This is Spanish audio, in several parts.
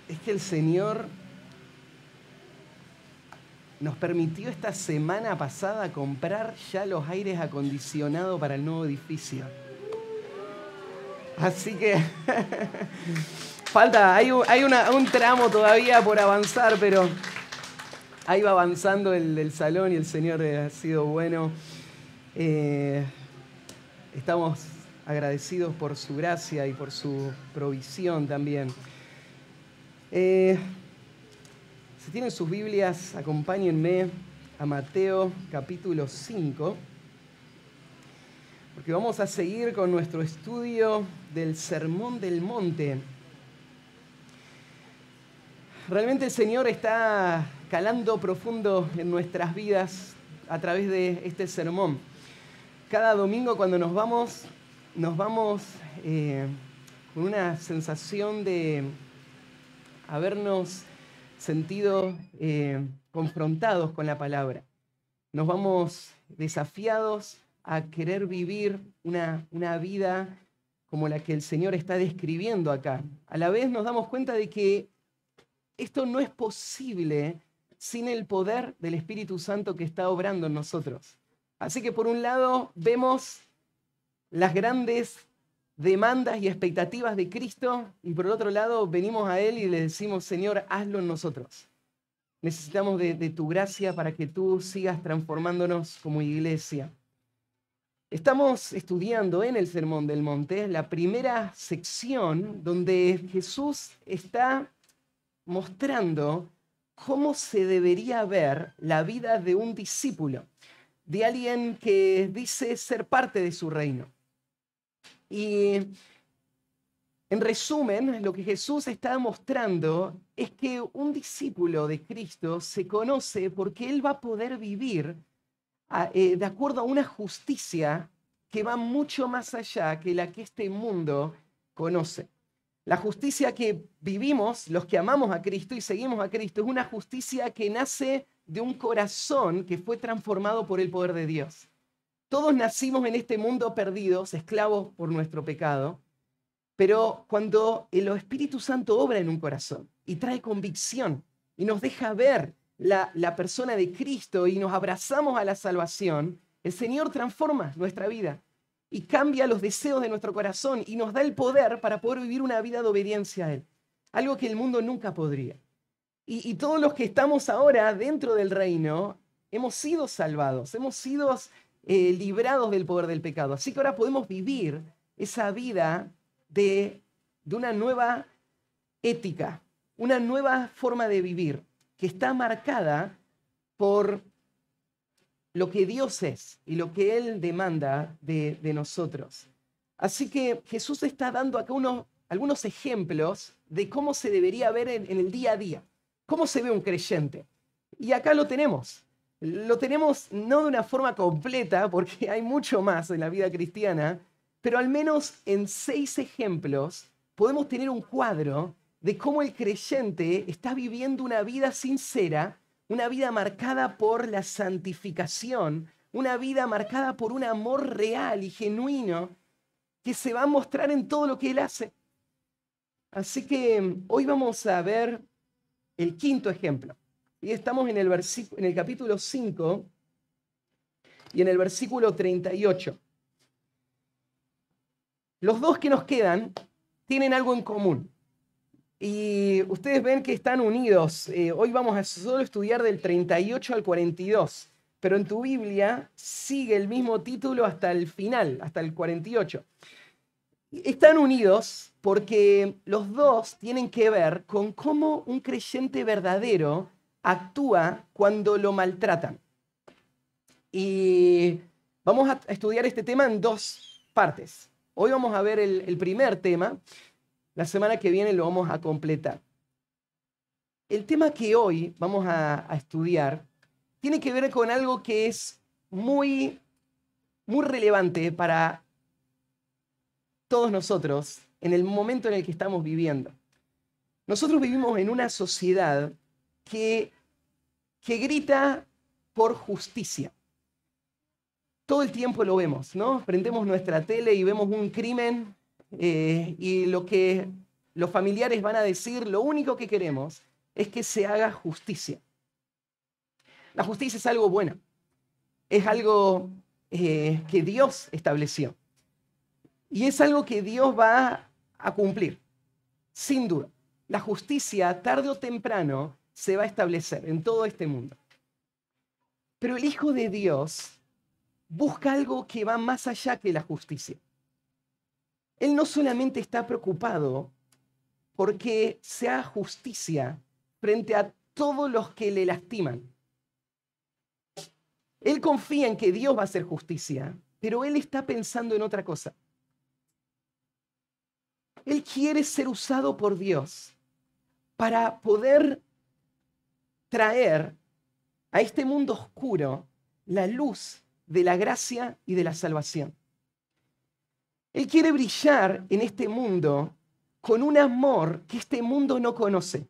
es que el Señor nos permitió esta semana pasada comprar ya los aires acondicionados para el nuevo edificio. Así que falta, hay un tramo todavía por avanzar, pero ahí va avanzando el salón y el Señor ha sido bueno. Estamos agradecidos por su gracia y por su provisión también. Si tienen sus Biblias, acompáñenme a Mateo capítulo 5, porque vamos a seguir con nuestro estudio del Sermón del Monte. Realmente el Señor está calando profundo en nuestras vidas a través de este sermón. Cada domingo cuando nos vamos con una sensación de habernos sentido confrontados con la palabra. Nos vamos desafiados a querer vivir una vida como la que el Señor está describiendo acá. A la vez nos damos cuenta de que esto no es posible sin el poder del Espíritu Santo que está obrando en nosotros. Así que por un lado vemos las grandes demandas y expectativas de Cristo y por el otro lado venimos a Él y le decimos, Señor, hazlo en nosotros. Necesitamos de tu gracia para que tú sigas transformándonos como iglesia. Estamos estudiando en el Sermón del Monte la primera sección donde Jesús está mostrando cómo se debería ver la vida de un discípulo, de alguien que dice ser parte de su reino. Y en resumen, lo que Jesús está mostrando es que un discípulo de Cristo se conoce porque él va a poder vivir de acuerdo a una justicia que va mucho más allá que la que este mundo conoce. La justicia que vivimos, los que amamos a Cristo y seguimos a Cristo, es una justicia que nace de un corazón que fue transformado por el poder de Dios. Todos nacimos en este mundo perdidos, esclavos por nuestro pecado, pero cuando el Espíritu Santo obra en un corazón y trae convicción y nos deja ver la persona de Cristo y nos abrazamos a la salvación, el Señor transforma nuestra vida y cambia los deseos de nuestro corazón y nos da el poder para poder vivir una vida de obediencia a Él, algo que el mundo nunca podría. Y todos los que estamos ahora dentro del reino hemos sido salvados, hemos sido librados del poder del pecado. Así que ahora podemos vivir esa vida de una nueva ética, una nueva forma de vivir que está marcada por lo que Dios es y lo que Él demanda de nosotros. Así que Jesús está dando acá algunos ejemplos de cómo se debería ver en el día a día, cómo se ve un creyente. Y acá lo tenemos. Lo tenemos no de una forma completa, porque hay mucho más en la vida cristiana, pero al menos en 6 ejemplos podemos tener un cuadro de cómo el creyente está viviendo una vida sincera, una vida marcada por la santificación, una vida marcada por un amor real y genuino que se va a mostrar en todo lo que él hace. Así que hoy vamos a ver el 5.º ejemplo. Y estamos en el capítulo 5 y en el versículo 38. Los dos que nos quedan tienen algo en común. Y ustedes ven que están unidos. Hoy vamos a solo estudiar del 38 al 42. Pero en tu Biblia sigue el mismo título hasta el final, hasta el 48. Están unidos porque los dos tienen que ver con cómo un creyente verdadero actúa cuando lo maltratan. Y vamos a estudiar este tema en 2 partes. Hoy vamos a ver el primer tema. La semana que viene lo vamos a completar. El tema que hoy vamos a estudiar tiene que ver con algo que es muy, muy relevante para todos nosotros en el momento en el que estamos viviendo. Nosotros vivimos en una sociedad que grita por justicia. Todo el tiempo lo vemos, ¿no? Prendemos nuestra tele y vemos un crimen y lo que los familiares van a decir, lo único que queremos es que se haga justicia. La justicia es algo bueno, es algo que Dios estableció y es algo que Dios va a cumplir, sin duda. La justicia, tarde o temprano, se va a establecer en todo este mundo. Pero el Hijo de Dios busca algo que va más allá que la justicia. Él no solamente está preocupado porque se haga justicia frente a todos los que le lastiman. Él confía en que Dios va a hacer justicia, pero él está pensando en otra cosa. Él quiere ser usado por Dios para poder traer a este mundo oscuro la luz de la gracia y de la salvación. Él quiere brillar en este mundo con un amor que este mundo no conoce,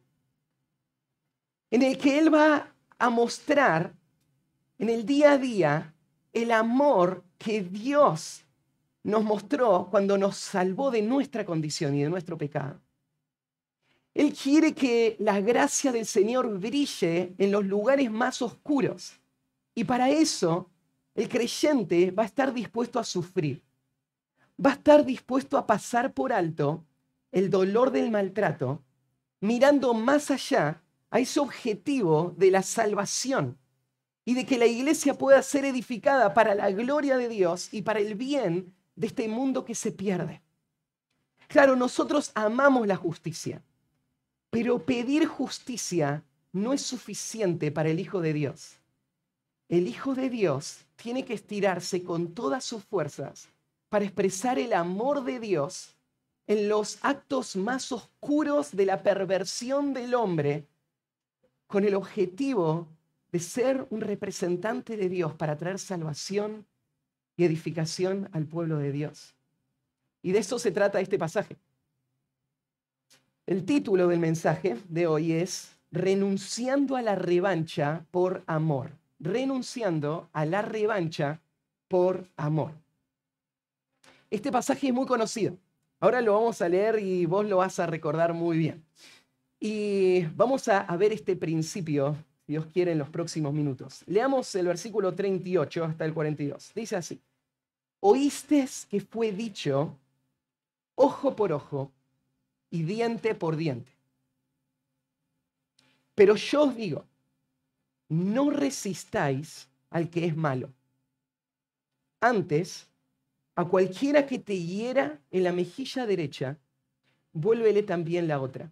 en el que Él va a mostrar en el día a día el amor que Dios nos mostró cuando nos salvó de nuestra condición y de nuestro pecado. Él quiere que la gracia del Señor brille en los lugares más oscuros. Y para eso, el creyente va a estar dispuesto a sufrir. Va a estar dispuesto a pasar por alto el dolor del maltrato, mirando más allá a ese objetivo de la salvación y de que la iglesia pueda ser edificada para la gloria de Dios y para el bien de este mundo que se pierde. Claro, nosotros amamos la justicia, pero pedir justicia no es suficiente para el Hijo de Dios. El Hijo de Dios tiene que estirarse con todas sus fuerzas para expresar el amor de Dios en los actos más oscuros de la perversión del hombre, con el objetivo de ser un representante de Dios para traer salvación y edificación al pueblo de Dios. Y de eso se trata este pasaje. El título del mensaje de hoy es Renunciando a la revancha por amor. Renunciando a la revancha por amor. Este pasaje es muy conocido. Ahora lo vamos a leer y vos lo vas a recordar muy bien. Y vamos a ver este principio, si Dios quiere, en los próximos minutos. Leamos el versículo 38 hasta el 42. Dice así: Oísteis que fue dicho ojo por ojo y diente por diente. Pero yo os digo, no resistáis al que es malo. Antes, a cualquiera que te hiera en la mejilla derecha, vuélvele también la otra.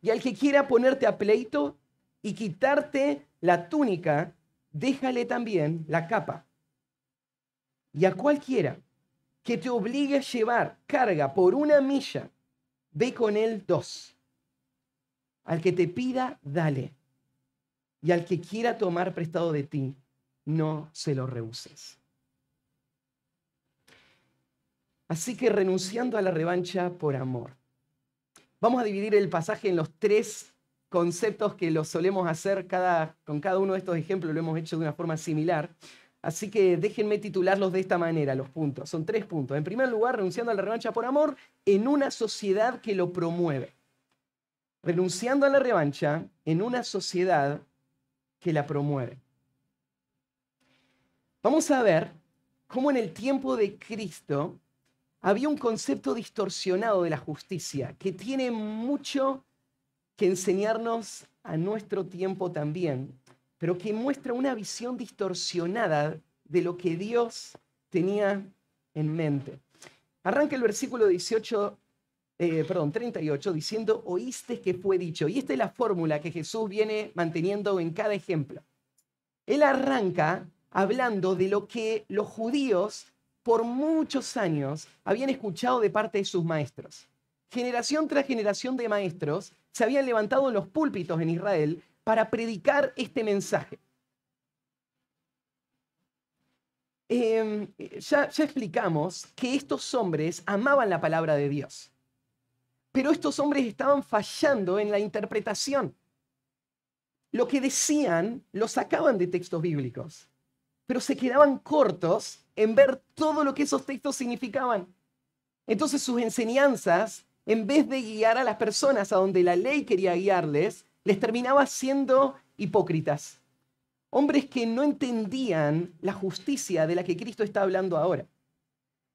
Y al que quiera ponerte a pleito y quitarte la túnica, déjale también la capa. Y a cualquiera que te obligue a llevar carga por 1 milla, ve con él 2. Al que te pida, dale. Y al que quiera tomar prestado de ti, no se lo rehuses. Así que renunciando a la revancha por amor. Vamos a dividir el pasaje en los 3 conceptos que lo solemos hacer con cada uno de estos ejemplos, lo hemos hecho de una forma similar. Así que déjenme titularlos de esta manera, los puntos. Son 3 puntos. En primer lugar, renunciando a la revancha por amor en una sociedad que lo promueve. Renunciando a la revancha en una sociedad que la promueve. Vamos a ver cómo en el tiempo de Cristo había un concepto distorsionado de la justicia que tiene mucho que enseñarnos a nuestro tiempo también, pero que muestra una visión distorsionada de lo que Dios tenía en mente. Arranca el versículo 38 diciendo, oíste que fue dicho. Y esta es la fórmula que Jesús viene manteniendo en cada ejemplo. Él arranca hablando de lo que los judíos por muchos años habían escuchado de parte de sus maestros. Generación tras generación de maestros se habían levantado en los púlpitos en Israel para predicar este mensaje. Ya explicamos que estos hombres amaban la palabra de Dios, pero estos hombres estaban fallando en la interpretación. Lo que decían lo sacaban de textos bíblicos, pero se quedaban cortos en ver todo lo que esos textos significaban. Entonces sus enseñanzas en vez de guiar a las personas a donde la ley quería guiarles, les terminaba siendo hipócritas. Hombres que no entendían la justicia de la que Cristo está hablando ahora.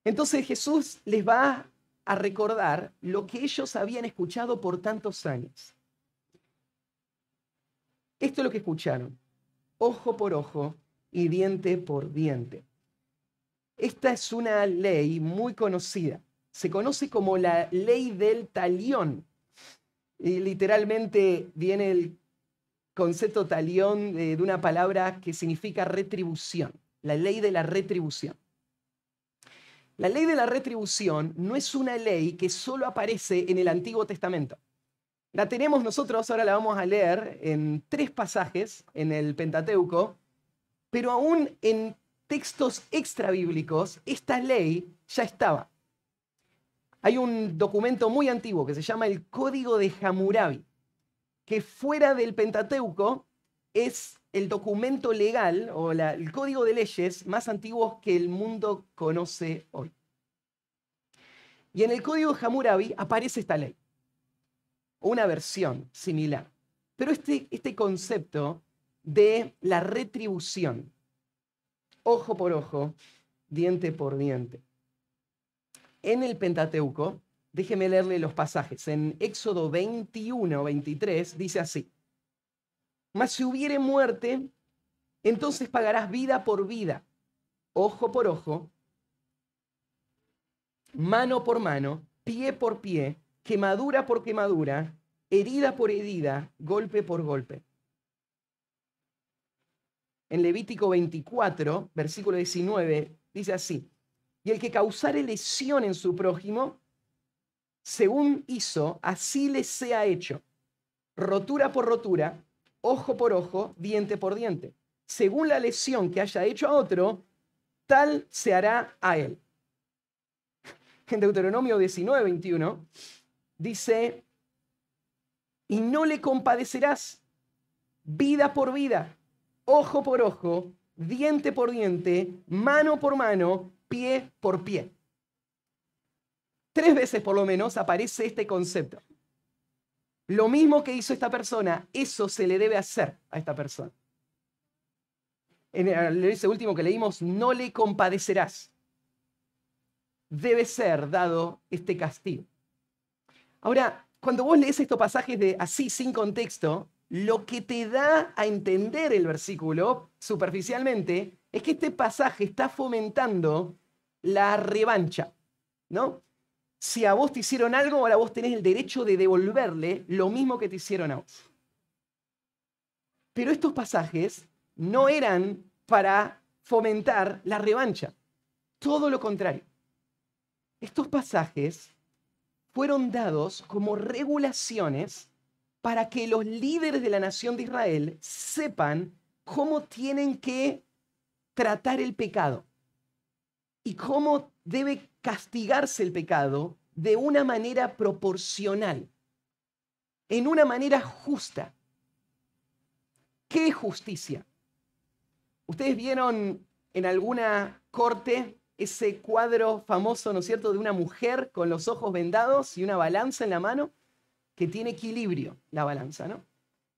Entonces Jesús les va a recordar lo que ellos habían escuchado por tantos años. Esto es lo que escucharon: ojo por ojo y diente por diente. Esta es una ley muy conocida. Se conoce como la ley del talión. Y literalmente viene el concepto talión de una palabra que significa retribución. La ley de la retribución. La ley de la retribución no es una ley que solo aparece en el Antiguo Testamento. La tenemos nosotros, ahora la vamos a leer en 3 pasajes en el Pentateuco, pero aún en textos extrabíblicos, esta ley ya estaba. Hay un documento muy antiguo que se llama el Código de Hammurabi, que fuera del Pentateuco es el documento legal o el código de leyes más antiguo que el mundo conoce hoy. Y en el Código de Hammurabi aparece esta ley, una versión similar. Pero este concepto de la retribución, ojo por ojo, diente por diente. En el Pentateuco, déjeme leerle los pasajes. En Éxodo 21, 23, dice así: mas si hubiere muerte, entonces pagarás vida por vida, ojo por ojo, mano por mano, pie por pie, quemadura por quemadura, herida por herida, golpe por golpe. En Levítico 24, versículo 19, dice así: y el que causare lesión en su prójimo, según hizo, así le sea hecho, rotura por rotura, ojo por ojo, diente por diente. Según la lesión que haya hecho a otro, tal se hará a él. En Deuteronomio 19, 21, dice: y no le compadecerás, vida por vida, ojo por ojo, diente por diente, mano por mano, pie por pie. 3 veces por lo menos aparece este concepto. Lo mismo que hizo esta persona, eso se le debe hacer a esta persona. En ese último que leímos, no le compadecerás. Debe ser dado este castigo. Ahora, cuando vos lees estos pasajes de así, sin contexto, lo que te da a entender el versículo, superficialmente, es que este pasaje está fomentando la revancha, ¿no? Si a vos te hicieron algo, ahora vos tenés el derecho de devolverle lo mismo que te hicieron a vos. Pero estos pasajes no eran para fomentar la revancha. Todo lo contrario. Estos pasajes fueron dados como regulaciones para que los líderes de la nación de Israel sepan cómo tienen que tratar el pecado y cómo debe castigarse el pecado de una manera proporcional, en una manera justa. ¿Qué es justicia? ¿Ustedes vieron en alguna corte ese cuadro famoso, ¿no es cierto?, de una mujer con los ojos vendados y una balanza en la mano que tiene equilibrio, la balanza, ¿no?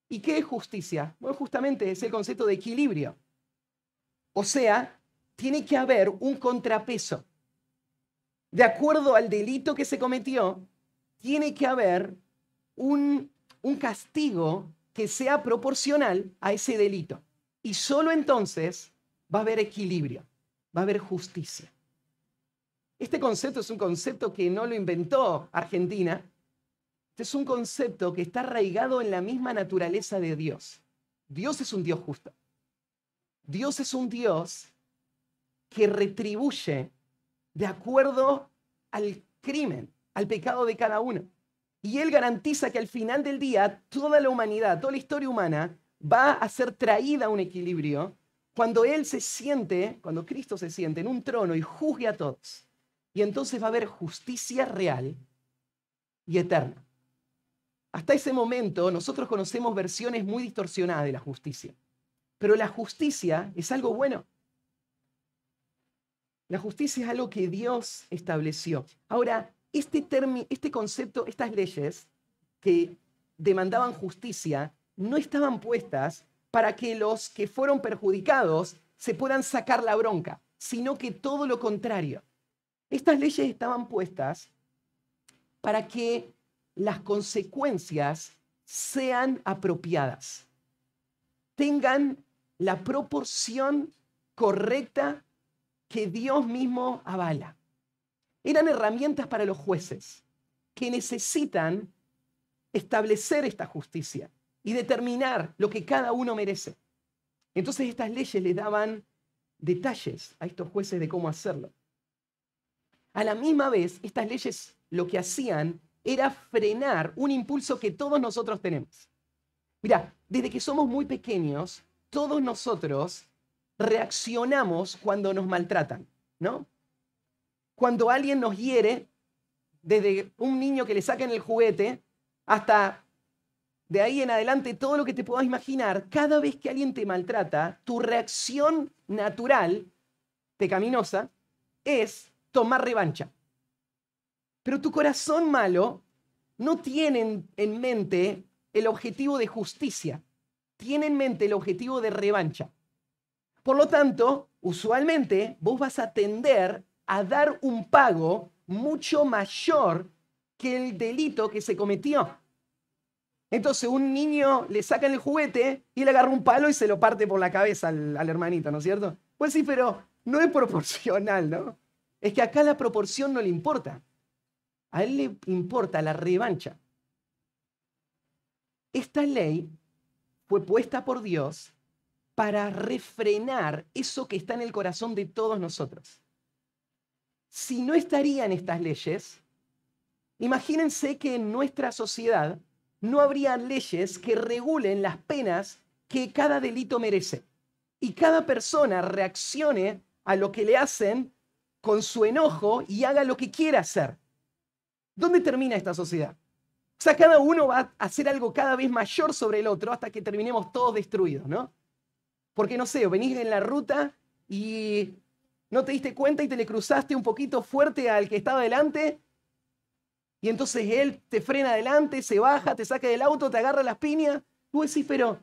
¿Y qué es justicia? Bueno, justamente es el concepto de equilibrio. O sea, tiene que haber un contrapeso. De acuerdo al delito que se cometió, tiene que haber un castigo que sea proporcional a ese delito. Y solo entonces va a haber equilibrio, va a haber justicia. Este concepto es un concepto que no lo inventó Argentina. Este es un concepto que está arraigado en la misma naturaleza de Dios. Dios es un Dios justo. Dios es un Dios que retribuye de acuerdo al crimen, al pecado de cada uno. Y Él garantiza que al final del día toda la humanidad, toda la historia humana va a ser traída a un equilibrio cuando Él se siente, cuando Cristo se siente en un trono y juzgue a todos. Y entonces va a haber justicia real y eterna. Hasta ese momento nosotros conocemos versiones muy distorsionadas de la justicia. Pero la justicia es algo bueno. La justicia es algo que Dios estableció. Ahora, este concepto, estas leyes que demandaban justicia, no estaban puestas para que los que fueron perjudicados se puedan sacar la bronca, sino que todo lo contrario. Estas leyes estaban puestas para que las consecuencias sean apropiadas, tengan la proporción correcta que Dios mismo avala. Eran herramientas para los jueces que necesitan establecer esta justicia y determinar lo que cada uno merece. Entonces estas leyes le daban detalles a estos jueces de cómo hacerlo. A la misma vez, estas leyes lo que hacían era frenar un impulso que todos nosotros tenemos. Mirá, desde que somos muy pequeños, todos nosotros reaccionamos cuando nos maltratan, ¿no? Cuando alguien nos hiere, desde un niño que le sacan el juguete hasta de ahí en adelante todo lo que te puedas imaginar, cada vez que alguien te maltrata, tu reacción natural, pecaminosa, es tomar revancha. Pero tu corazón malo no tiene en mente el objetivo de justicia, tiene en mente el objetivo de revancha. Por lo tanto, usualmente vos vas a tender a dar un pago mucho mayor que el delito que se cometió. Entonces un niño le sacan el juguete y le agarra un palo y se lo parte por la cabeza al hermanito, ¿no es cierto? Pues sí, pero no es proporcional, ¿no? Es que acá la proporción no le importa. A él le importa la revancha. Esta ley fue puesta por Dios para refrenar eso que está en el corazón de todos nosotros. Si no estarían estas leyes, imagínense que en nuestra sociedad no habría leyes que regulen las penas que cada delito merece. Y cada persona reaccione a lo que le hacen con su enojo y haga lo que quiera hacer. ¿Dónde termina esta sociedad? O sea, cada uno va a hacer algo cada vez mayor sobre el otro hasta que terminemos todos destruidos, ¿no? Porque, no sé, venís en la ruta y no te diste cuenta y te le cruzaste un poquito fuerte al que estaba delante y entonces él te frena adelante, se baja, te saca del auto, te agarra las piñas. Tú decís, pero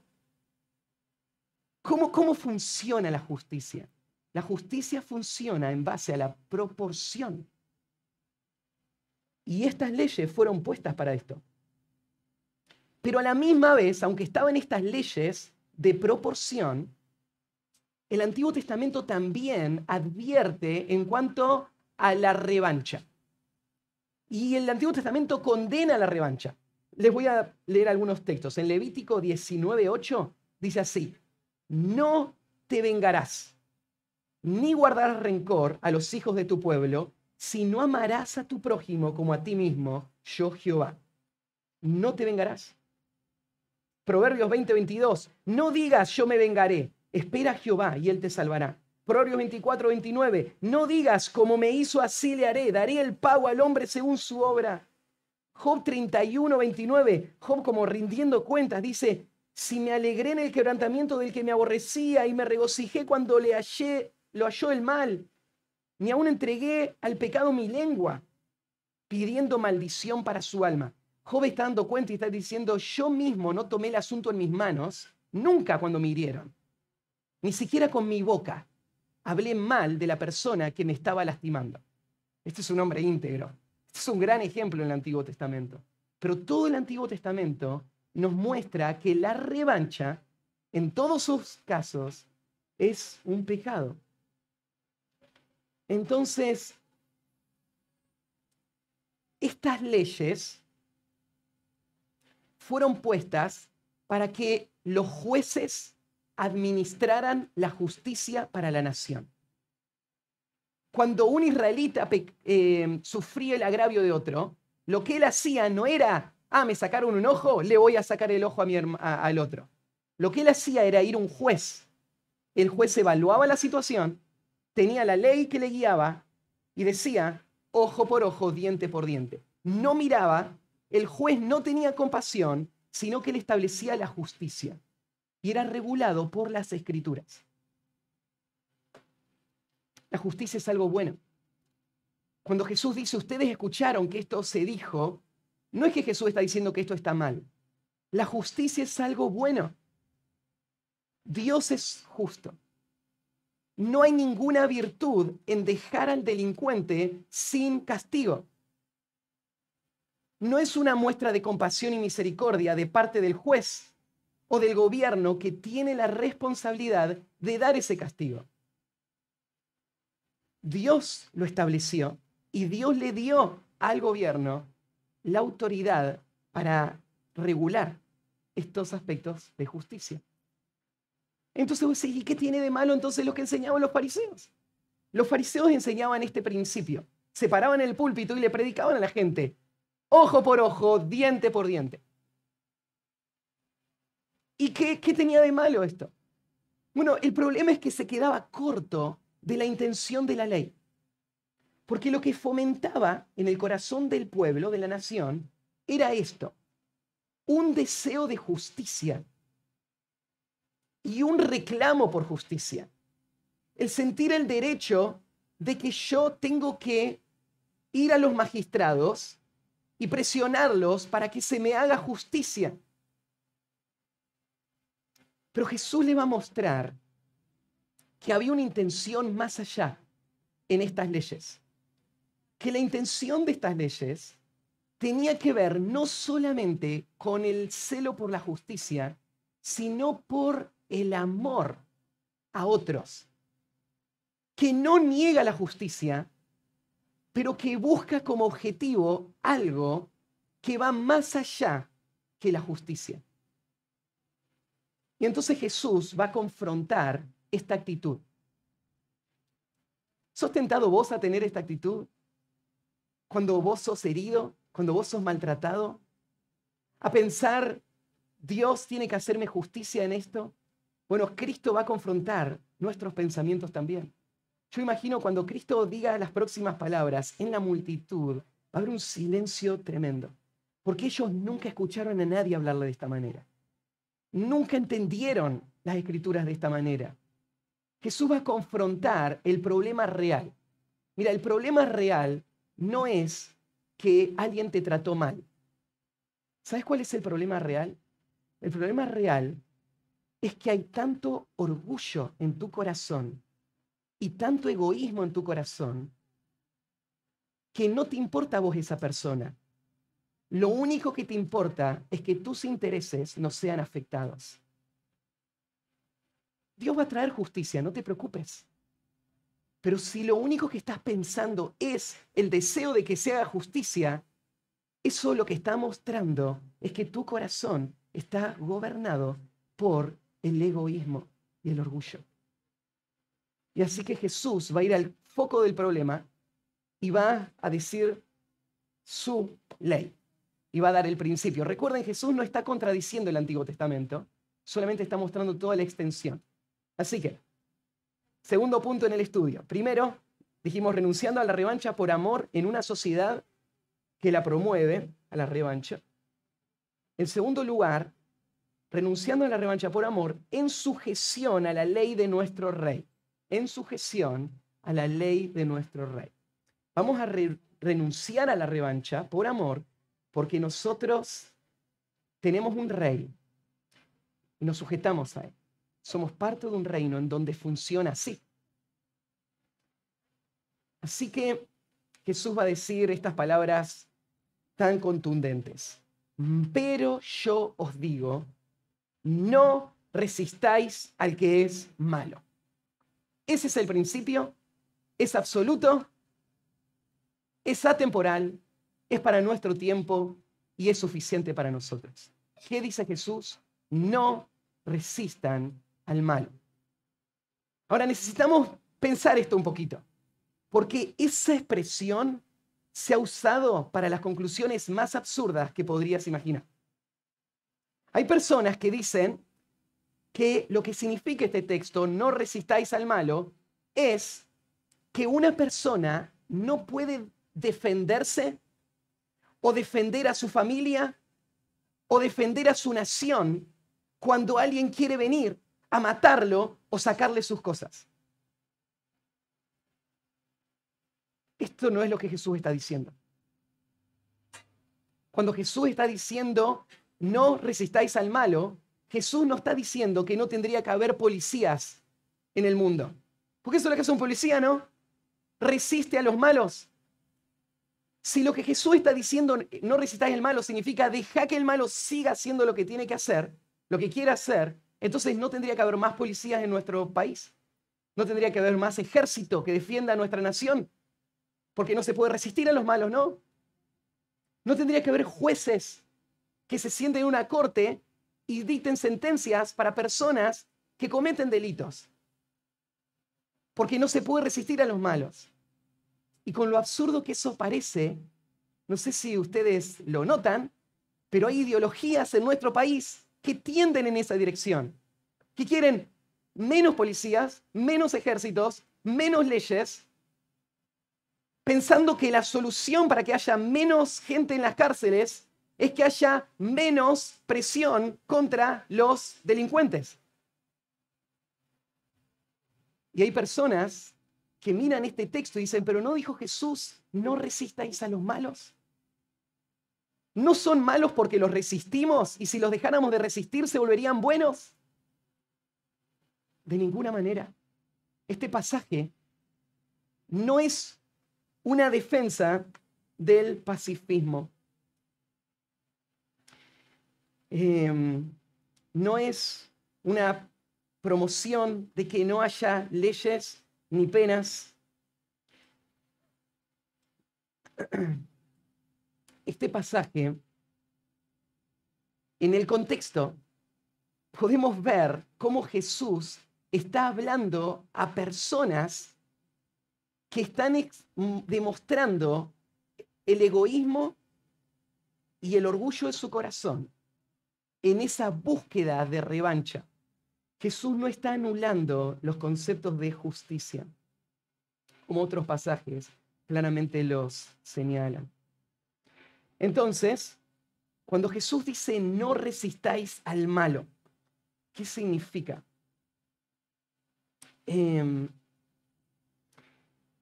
¿cómo funciona la justicia? La justicia funciona en base a la proporción. Y estas leyes fueron puestas para esto. Pero a la misma vez, aunque estaban estas leyes de proporción, el Antiguo Testamento también advierte en cuanto a la revancha. Y el Antiguo Testamento condena la revancha. Les voy a leer algunos textos. En Levítico 19:8 dice así: no te vengarás, ni guardarás rencor a los hijos de tu pueblo, sino amarás a tu prójimo como a ti mismo, yo Jehová. No te vengarás. Proverbios 20:22, no digas yo me vengaré, espera a Jehová y él te salvará. Proverbios 24:29, no digas como me hizo así le haré, daré el pago al hombre según su obra. Job 31:29, Job como rindiendo cuentas dice, si me alegré en el quebrantamiento del que me aborrecía y me regocijé cuando lo halló el mal, ni aún entregué al pecado mi lengua, pidiendo maldición para su alma. Job está dando cuenta y está diciendo, yo mismo no tomé el asunto en mis manos, nunca cuando me hirieron, ni siquiera con mi boca hablé mal de la persona que me estaba lastimando. Este es un hombre íntegro. Este es un gran ejemplo en el Antiguo Testamento. Pero todo el Antiguo Testamento nos muestra que la revancha, en todos sus casos, es un pecado. Entonces, estas leyes fueron puestas para que los jueces administraran la justicia para la nación. Cuando un israelita sufría el agravio de otro, lo que él hacía no era, me sacaron un ojo, le voy a sacar el ojo al otro. Lo que él hacía era ir a un juez. El juez evaluaba la situación, tenía la ley que le guiaba y decía, ojo por ojo, diente por diente. No miraba, el juez no tenía compasión, sino que le establecía la justicia. Y era regulado por las Escrituras. La justicia es algo bueno. Cuando Jesús dice, ustedes escucharon que esto se dijo, no es que Jesús está diciendo que esto está mal. La justicia es algo bueno. Dios es justo. No hay ninguna virtud en dejar al delincuente sin castigo. No es una muestra de compasión y misericordia de parte del juez o del gobierno que tiene la responsabilidad de dar ese castigo. Dios lo estableció y Dios le dio al gobierno la autoridad para regular estos aspectos de justicia. Entonces vos decís, ¿y qué tiene de malo entonces lo que enseñaban los fariseos? Los fariseos enseñaban este principio. Se paraban en el púlpito y le predicaban a la gente, ojo por ojo, diente por diente. ¿Y qué tenía de malo esto? Bueno, el problema es que se quedaba corto de la intención de la ley. Porque lo que fomentaba en el corazón del pueblo, de la nación, era esto: un deseo de justicia y un reclamo por justicia. El sentir el derecho de que yo tengo que ir a los magistrados y presionarlos para que se me haga justicia. Pero Jesús le va a mostrar que había una intención más allá en estas leyes. Que la intención de estas leyes tenía que ver no solamente con el celo por la justicia, sino por el amor a otros. Que no niega la justicia, pero que busca como objetivo algo que va más allá que la justicia. Y entonces Jesús va a confrontar esta actitud. ¿Sos tentado vos a tener esta actitud? Cuando vos sos herido, cuando vos sos maltratado, a pensar, Dios tiene que hacerme justicia en esto. Bueno, Cristo va a confrontar nuestros pensamientos también. Yo imagino cuando Cristo diga las próximas palabras, en la multitud va a haber un silencio tremendo, porque ellos nunca escucharon a nadie hablarle de esta manera. Nunca entendieron las escrituras de esta manera. Jesús va a confrontar el problema real. Mira, el problema real no es que alguien te trató mal. ¿Sabes cuál es el problema real? El problema real es que hay tanto orgullo en tu corazón y tanto egoísmo en tu corazón que no te importa a vos esa persona. Lo único que te importa es que tus intereses no sean afectados. Dios va a traer justicia, no te preocupes. Pero si lo único que estás pensando es el deseo de que se haga justicia, eso lo que está mostrando es que tu corazón está gobernado por el egoísmo y el orgullo. Y así que Jesús va a ir al foco del problema y va a decir su ley. Y va a dar el principio. Recuerden, Jesús no está contradiciendo el Antiguo Testamento, solamente está mostrando toda la extensión. Así que, segundo punto en el estudio. Primero, dijimos renunciando a la revancha por amor en una sociedad que la promueve a la revancha. En segundo lugar, renunciando a la revancha por amor en sujeción a la ley de nuestro rey. En sujeción a la ley de nuestro rey. Vamos a renunciar a la revancha por amor porque nosotros tenemos un rey y nos sujetamos a él. Somos parte de un reino en donde funciona así. Así que Jesús va a decir estas palabras tan contundentes. Pero yo os digo, no resistáis al que es malo. Ese es el principio, es absoluto, es atemporal, es para nuestro tiempo y es suficiente para nosotros. ¿Qué dice Jesús? No resistan al malo. Ahora necesitamos pensar esto un poquito, porque esa expresión se ha usado para las conclusiones más absurdas que podrías imaginar. Hay personas que dicen que lo que significa este texto, no resistáis al malo, es que una persona no puede defenderse o defender a su familia o defender a su nación cuando alguien quiere venir a matarlo o sacarle sus cosas. Esto no es lo que Jesús está diciendo. Cuando Jesús está diciendo, no resistáis al malo, Jesús no está diciendo que no tendría que haber policías en el mundo. Porque eso es lo que hace un policía, ¿no? Resiste a los malos. Si lo que Jesús está diciendo, no resistáis al malo, significa deja que el malo siga haciendo lo que tiene que hacer, lo que quiere hacer, entonces no tendría que haber más policías en nuestro país. No tendría que haber más ejército que defienda a nuestra nación. Porque no se puede resistir a los malos, ¿no? No tendría que haber jueces que se sienten en una corte y dicten sentencias para personas que cometen delitos. Porque no se puede resistir a los malos. Y con lo absurdo que eso parece, no sé si ustedes lo notan, pero hay ideologías en nuestro país que tienden en esa dirección, que quieren menos policías, menos ejércitos, menos leyes, pensando que la solución para que haya menos gente en las cárceles es que haya menos presión contra los delincuentes. Y hay personas que miran este texto y dicen, pero ¿no dijo Jesús, no resistáis a los malos? ¿No son malos porque los resistimos y si los dejáramos de resistir se volverían buenos? De ninguna manera. Este pasaje no es una defensa del pacifismo. No es una promoción de que no haya leyes ni penas. Este pasaje, en el contexto, podemos ver cómo Jesús está hablando a personas que están demostrando el egoísmo y el orgullo de su corazón en esa búsqueda de revancha. Jesús no está anulando los conceptos de justicia, como otros pasajes claramente los señalan. Entonces, cuando Jesús dice no resistáis al malo, ¿qué significa?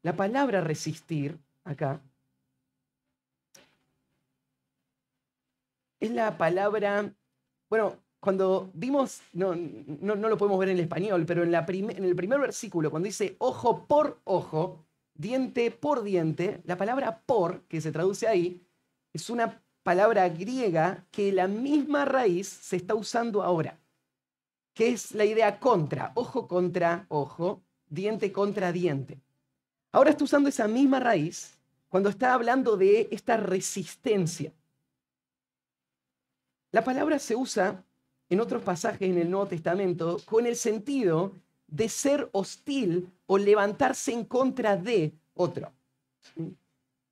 La palabra resistir acá es la palabra, bueno, cuando vimos, no lo podemos ver en el español, pero en el primer versículo, cuando dice ojo por ojo, diente por diente, la palabra por, que se traduce ahí, es una palabra griega que la misma raíz se está usando ahora, que es la idea contra, ojo contra ojo, diente contra diente. Ahora está usando esa misma raíz cuando está hablando de esta resistencia. La palabra se usa en otros pasajes en el Nuevo Testamento con el sentido de ser hostil o levantarse en contra de otro. ¿Sí?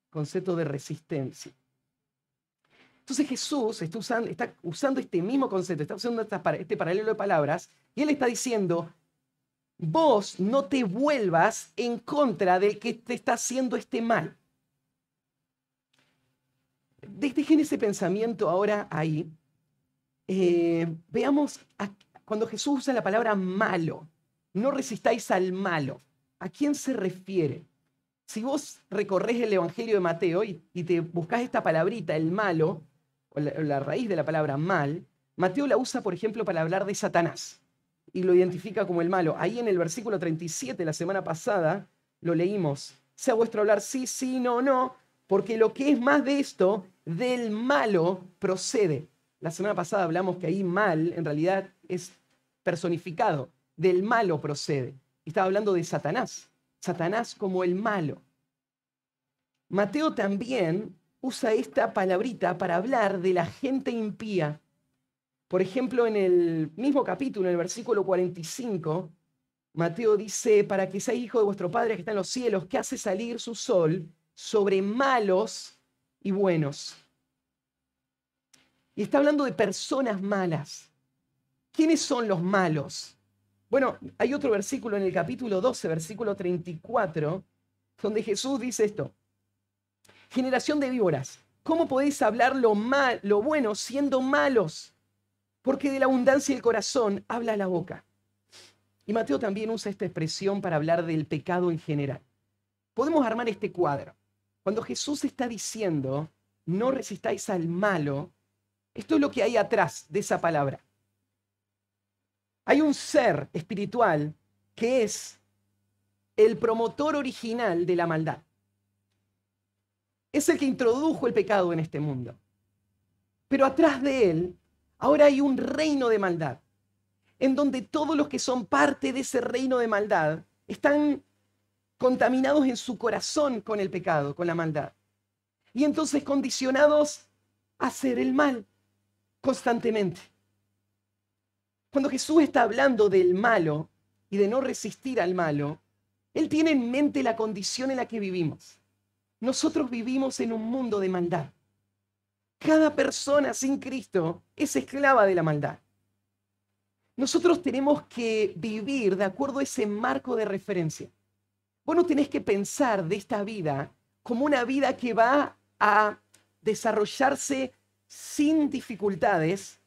Concepto de resistencia. Entonces Jesús está usando este mismo concepto, está usando este paralelo de palabras, y él está diciendo, vos no te vuelvas en contra del que te está haciendo este mal. Dejen ese pensamiento ahora ahí. Veamos cuando Jesús usa la palabra malo, no resistáis al malo. ¿A quién se refiere? Si vos recorres el Evangelio de Mateo y te buscás esta palabrita, el malo, o la raíz de la palabra mal, Mateo la usa, por ejemplo, para hablar de Satanás y lo identifica como el malo. Ahí en el versículo 37, la semana pasada, lo leímos. Sea vuestro hablar sí, sí, no, no, porque lo que es más de esto, del malo procede. La semana pasada hablamos que ahí mal, en realidad, es personificado. Del malo procede. Y estaba hablando de Satanás. Satanás como el malo. Mateo también usa esta palabrita para hablar de la gente impía. Por ejemplo, en el mismo capítulo, en el versículo 45, Mateo dice, para que seáis hijo de vuestro Padre que está en los cielos, que hace salir su sol sobre malos y buenos. Y está hablando de personas malas. ¿Quiénes son los malos? Bueno, hay otro versículo en el capítulo 12, versículo 34, donde Jesús dice esto. Generación de víboras, ¿cómo podéis hablar lo bueno siendo malos? Porque de la abundancia del corazón habla la boca. Y Mateo también usa esta expresión para hablar del pecado en general. Podemos armar este cuadro. Cuando Jesús está diciendo, no resistáis al malo, esto es lo que hay atrás de esa palabra. Hay un ser espiritual que es el promotor original de la maldad. Es el que introdujo el pecado en este mundo. Pero atrás de él, ahora hay un reino de maldad, en donde todos los que son parte de ese reino de maldad están contaminados en su corazón con el pecado, con la maldad. Y entonces condicionados a hacer el mal constantemente. Cuando Jesús está hablando del malo y de no resistir al malo, Él tiene en mente la condición en la que vivimos. Nosotros vivimos en un mundo de maldad. Cada persona sin Cristo es esclava de la maldad. Nosotros tenemos que vivir de acuerdo a ese marco de referencia. Vos no tenés que pensar de esta vida como una vida que va a desarrollarse sin dificultades,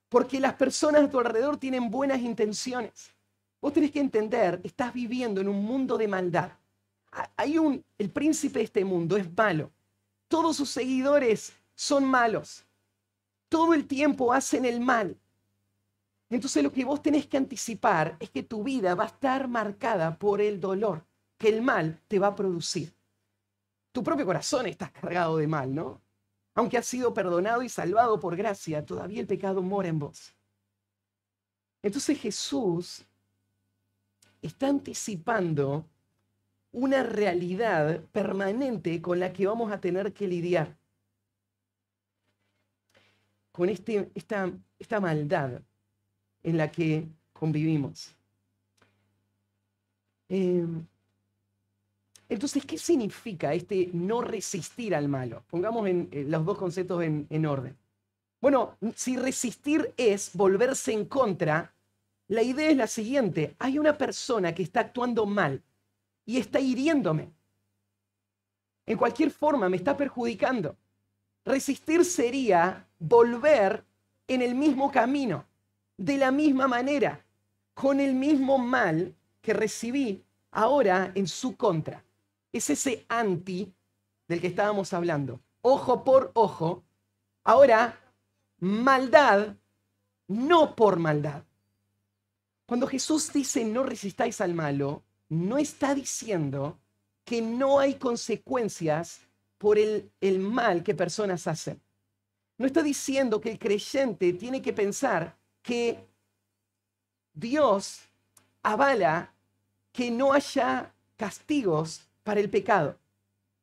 porque las personas a tu alrededor tienen buenas intenciones. Vos tenés que entender, estás viviendo en un mundo de maldad. El príncipe de este mundo es malo. Todos sus seguidores son malos. Todo el tiempo hacen el mal. Entonces lo que vos tenés que anticipar es que tu vida va a estar marcada por el dolor que el mal te va a producir. Tu propio corazón está cargado de mal, ¿no? Aunque has sido perdonado y salvado por gracia, todavía el pecado mora en vos. Entonces Jesús está anticipando una realidad permanente con la que vamos a tener que lidiar. Con esta maldad en la que convivimos. Entonces, ¿qué significa este no resistir al malo? Pongamos los dos conceptos en orden. Bueno, si resistir es volverse en contra, la idea es la siguiente. Hay una persona que está actuando mal y está hiriéndome. En cualquier forma me está perjudicando. Resistir sería volver en el mismo camino, de la misma manera, con el mismo mal que recibí ahora en su contra. Es ese anti del que estábamos hablando. Ojo por ojo. Ahora, maldad, no por maldad. Cuando Jesús dice no resistáis al malo, no está diciendo que no hay consecuencias por el mal que personas hacen. No está diciendo que el creyente tiene que pensar que Dios avala que no haya castigos para el pecado.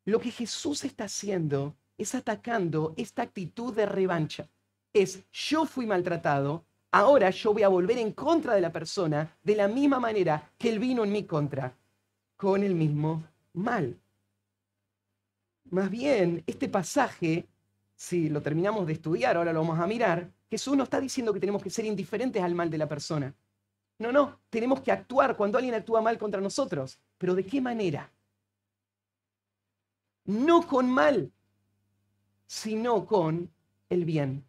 Lo que Jesús está haciendo es atacando esta actitud de revancha. Es, yo fui maltratado, ahora yo voy a volver en contra de la persona de la misma manera que él vino en mi contra, con el mismo mal. Más bien, este pasaje, si lo terminamos de estudiar, ahora lo vamos a mirar, Jesús no está diciendo que tenemos que ser indiferentes al mal de la persona. No, tenemos que actuar cuando alguien actúa mal contra nosotros. ¿Pero de qué manera? No con mal, sino con el bien.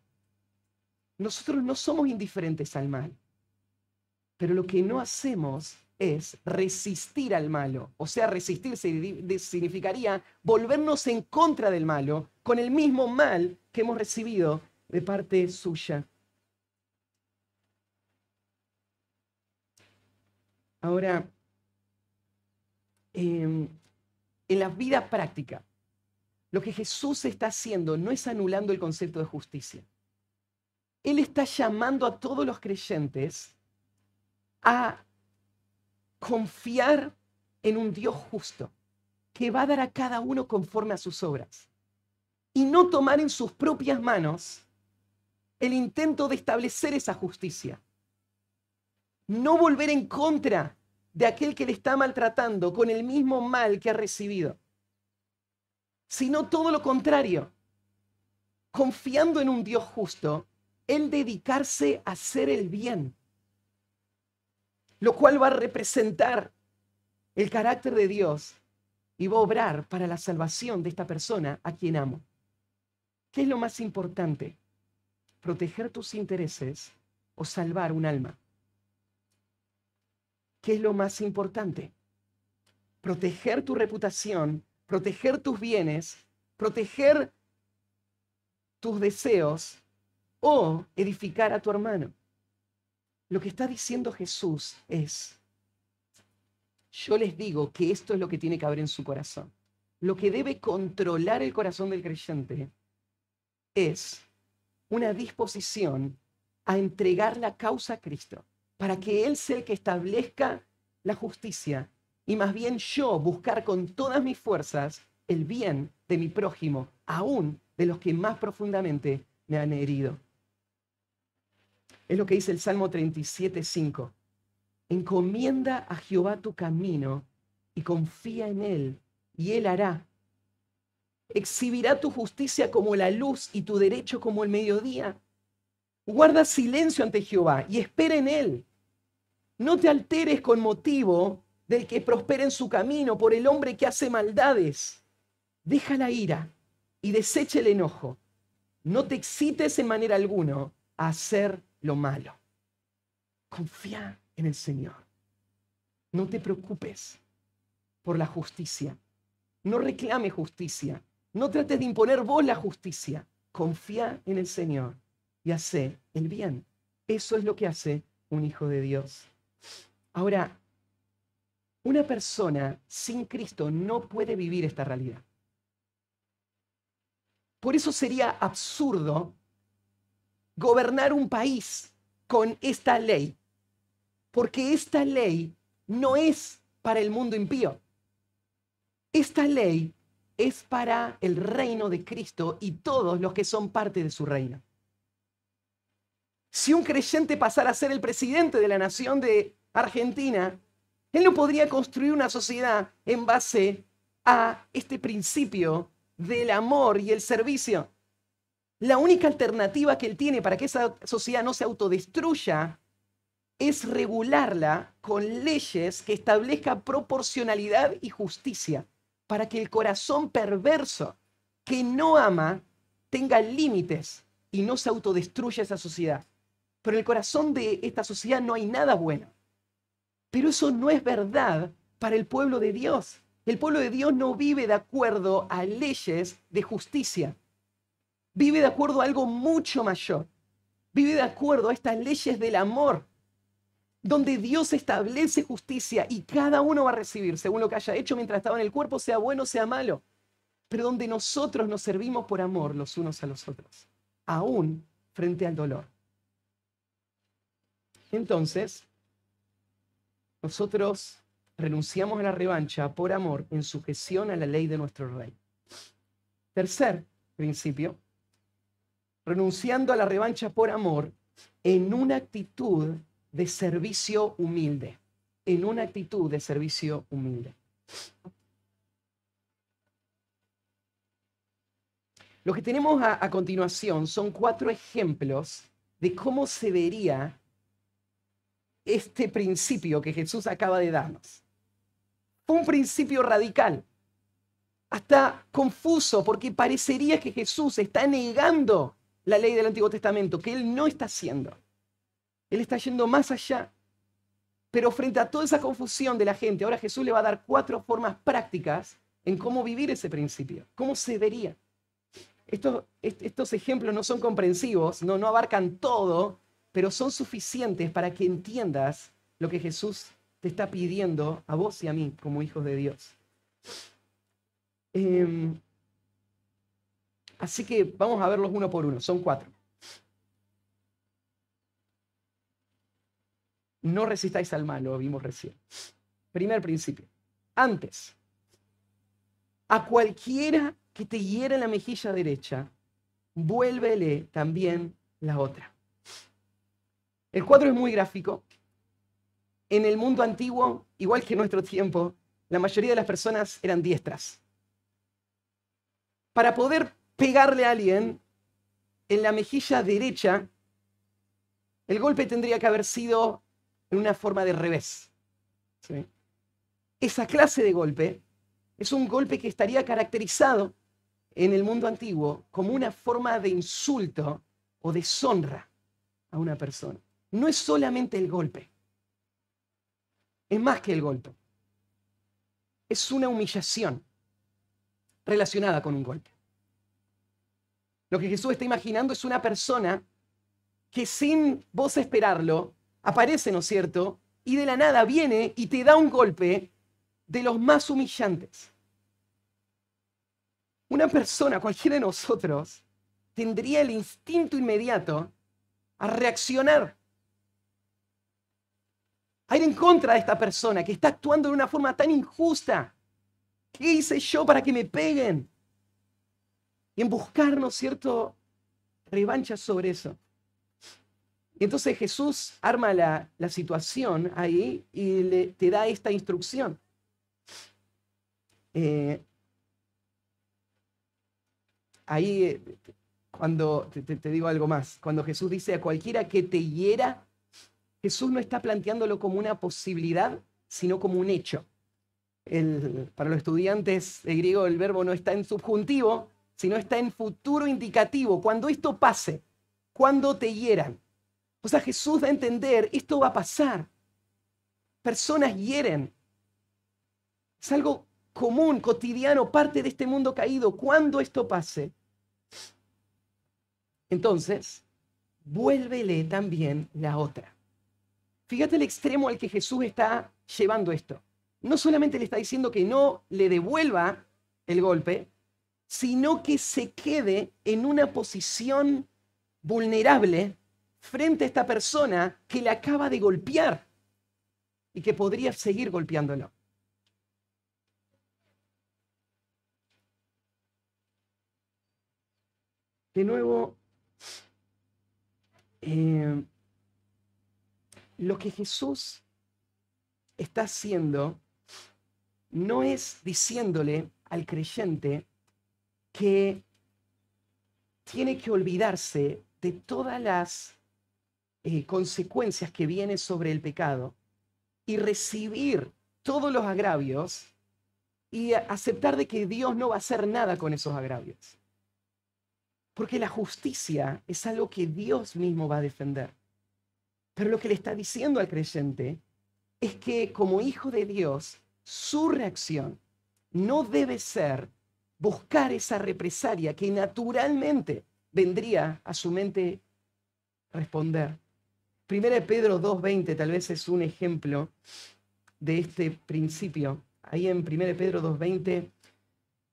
Nosotros no somos indiferentes al mal, pero lo que no hacemos es resistir al malo. O sea, resistir significaría volvernos en contra del malo con el mismo mal que hemos recibido de parte suya. Ahora, en la vida práctica, lo que Jesús está haciendo no es anulando el concepto de justicia. Él está llamando a todos los creyentes a confiar en un Dios justo que va a dar a cada uno conforme a sus obras y no tomar en sus propias manos el intento de establecer esa justicia. No volver en contra de aquel que le está maltratando con el mismo mal que ha recibido, sino todo lo contrario. Confiando en un Dios justo, él dedicarse a hacer el bien, lo cual va a representar el carácter de Dios y va a obrar para la salvación de esta persona a quien amo. ¿Qué es lo más importante? ¿Proteger tus intereses o salvar un alma? ¿Qué es lo más importante? ¿Proteger tu reputación, proteger tus bienes, proteger tus deseos o edificar a tu hermano. Lo que está diciendo Jesús es, yo les digo que esto es lo que tiene que haber en su corazón. Lo que debe controlar el corazón del creyente es una disposición a entregar la causa a Cristo, para que Él sea el que establezca la justicia, y más bien yo buscar con todas mis fuerzas el bien de mi prójimo, aún de los que más profundamente me han herido. Es lo que dice el Salmo 37:5. Encomienda a Jehová tu camino y confía en Él, y Él hará. Exhibirá tu justicia como la luz y tu derecho como el mediodía. Guarda silencio ante Jehová y espera en Él. No te alteres con motivo del que prospera en su camino, por el hombre que hace maldades. Deja la ira y desecha el enojo. No te excites en manera alguna a hacer lo malo. Confía en el Señor. No te preocupes por la justicia. No reclames justicia. No trates de imponer vos la justicia. Confía en el Señor y hace el bien. Eso es lo que hace un hijo de Dios. Ahora, una persona sin Cristo no puede vivir esta realidad. Por eso sería absurdo gobernar un país con esta ley, porque esta ley no es para el mundo impío. Esta ley es para el reino de Cristo y todos los que son parte de su reino. Si un creyente pasara a ser el presidente de la nación de Argentina, él no podría construir una sociedad en base a este principio del amor y el servicio. La única alternativa que él tiene para que esa sociedad no se autodestruya es regularla con leyes que establezcan proporcionalidad y justicia, para que el corazón perverso que no ama tenga límites y no se autodestruya esa sociedad. Pero en el corazón de esta sociedad no hay nada bueno. Pero eso no es verdad para el pueblo de Dios. El pueblo de Dios no vive de acuerdo a leyes de justicia. Vive de acuerdo a algo mucho mayor. Vive de acuerdo a estas leyes del amor, donde Dios establece justicia y cada uno va a recibir según lo que haya hecho mientras estaba en el cuerpo, sea bueno o sea malo. Pero donde nosotros nos servimos por amor los unos a los otros, aún frente al dolor. Entonces, nosotros renunciamos a la revancha por amor en sujeción a la ley de nuestro Rey. Tercer principio, renunciando a la revancha por amor en una actitud de servicio humilde. En una actitud de servicio humilde. Lo que tenemos a continuación son 4 ejemplos de cómo se vería este principio que Jesús acaba de darnos. Fue un principio radical, hasta confuso, porque parecería que Jesús está negando la ley del Antiguo Testamento, que Él no está haciendo. Él está yendo más allá. Pero frente a toda esa confusión de la gente, ahora Jesús le va a dar 4 formas prácticas en cómo vivir ese principio, cómo se vería. Estos ejemplos no son comprensivos, no abarcan todo, pero son suficientes para que entiendas lo que Jesús te está pidiendo a vos y a mí como hijos de Dios. Así que vamos a verlos uno por uno, son 4. No resistáis al mal, lo vimos recién. Primer principio. Antes, a cualquiera que te hiera en la mejilla derecha, vuélvele también la otra. El cuadro es muy gráfico. En el mundo antiguo, igual que en nuestro tiempo, la mayoría de las personas eran diestras. Para poder pegarle a alguien en la mejilla derecha, el golpe tendría que haber sido en una forma de revés. ¿Sí? Esa clase de golpe es un golpe que estaría caracterizado en el mundo antiguo como una forma de insulto o deshonra a una persona. No es solamente el golpe, es más que el golpe. Es una humillación. relacionada con un golpe. Lo que Jesús está imaginando es una persona que sin vos esperarlo, aparece, ¿no es cierto? Y de la nada viene y te da un golpe de los más humillantes. Una persona, cualquiera de nosotros, tendría el instinto inmediato a reaccionar, a ir en contra de esta persona que está actuando de una forma tan injusta. ¿Qué hice yo para que me peguen? Y en buscar, ¿no es cierto?, revancha sobre eso. Y entonces Jesús arma la situación ahí y te da esta instrucción. Cuando te digo algo más, cuando Jesús dice a cualquiera que te hiera, Jesús no está planteándolo como una posibilidad, sino como un hecho. Para los estudiantes de griego el verbo no está en subjuntivo, sino está en futuro indicativo. Cuando esto pase, cuando te hieran. O sea, Jesús da a entender, esto va a pasar. Personas hieren. Es algo común, cotidiano, parte de este mundo caído. Cuando esto pase, entonces, vuélvele también la otra. Fíjate el extremo al que Jesús está llevando esto. No solamente le está diciendo que no le devuelva el golpe, sino que se quede en una posición vulnerable frente a esta persona que le acaba de golpear y que podría seguir golpeándolo. De nuevo, lo que Jesús está haciendo no es diciéndole al creyente que tiene que olvidarse de todas las consecuencias que vienen sobre el pecado y recibir todos los agravios y aceptar de que Dios no va a hacer nada con esos agravios. Porque la justicia es algo que Dios mismo va a defender. Pero lo que le está diciendo al creyente es que como hijo de Dios, su reacción no debe ser buscar esa represalia que naturalmente vendría a su mente responder. 1 Pedro 2:20 tal vez es un ejemplo de este principio. Ahí en 1 Pedro 2:20,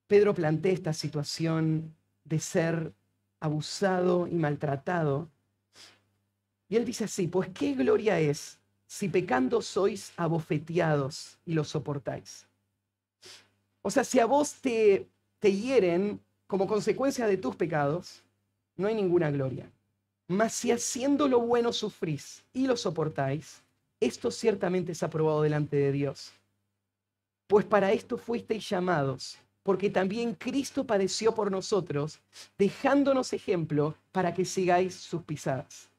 Pedro plantea esta situación de ser abusado y maltratado. Y él dice así, pues qué gloria es si pecando sois abofeteados y lo soportáis. O sea, si a vos te hieren como consecuencia de tus pecados, no hay ninguna gloria. Mas si haciendo lo bueno sufrís y lo soportáis, esto ciertamente es aprobado delante de Dios. Pues para esto fuisteis llamados, porque también Cristo padeció por nosotros, dejándonos ejemplo para que sigáis sus pisadas.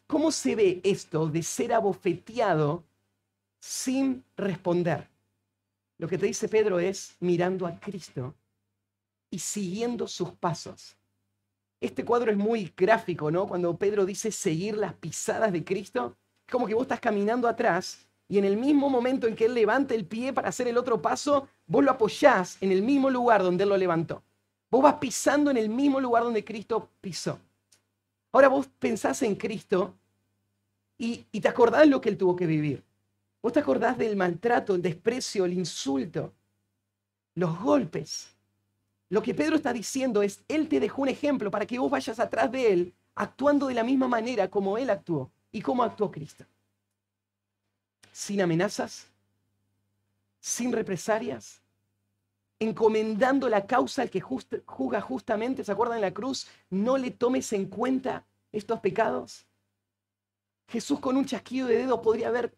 ¿Cómo se ve esto de ser abofeteado sin responder? Lo que te dice Pedro es mirando a Cristo y siguiendo sus pasos. Este cuadro es muy gráfico, ¿no? Cuando Pedro dice seguir las pisadas de Cristo, es como que vos estás caminando atrás y en el mismo momento en que Él levanta el pie para hacer el otro paso, vos lo apoyás en el mismo lugar donde Él lo levantó. Vos vas pisando en el mismo lugar donde Cristo pisó. Ahora vos pensás en Cristo y te acordás lo que Él tuvo que vivir. Vos te acordás del maltrato, el desprecio, el insulto, los golpes. Lo que Pedro está diciendo es, Él te dejó un ejemplo para que vos vayas atrás de Él, actuando de la misma manera como Él actuó y como actuó Cristo. Sin amenazas, sin represalias, encomendando la causa al que juzga justamente. ¿Se acuerdan en la cruz? No le tomes en cuenta estos pecados. Jesús con un chasquido de dedo podría haber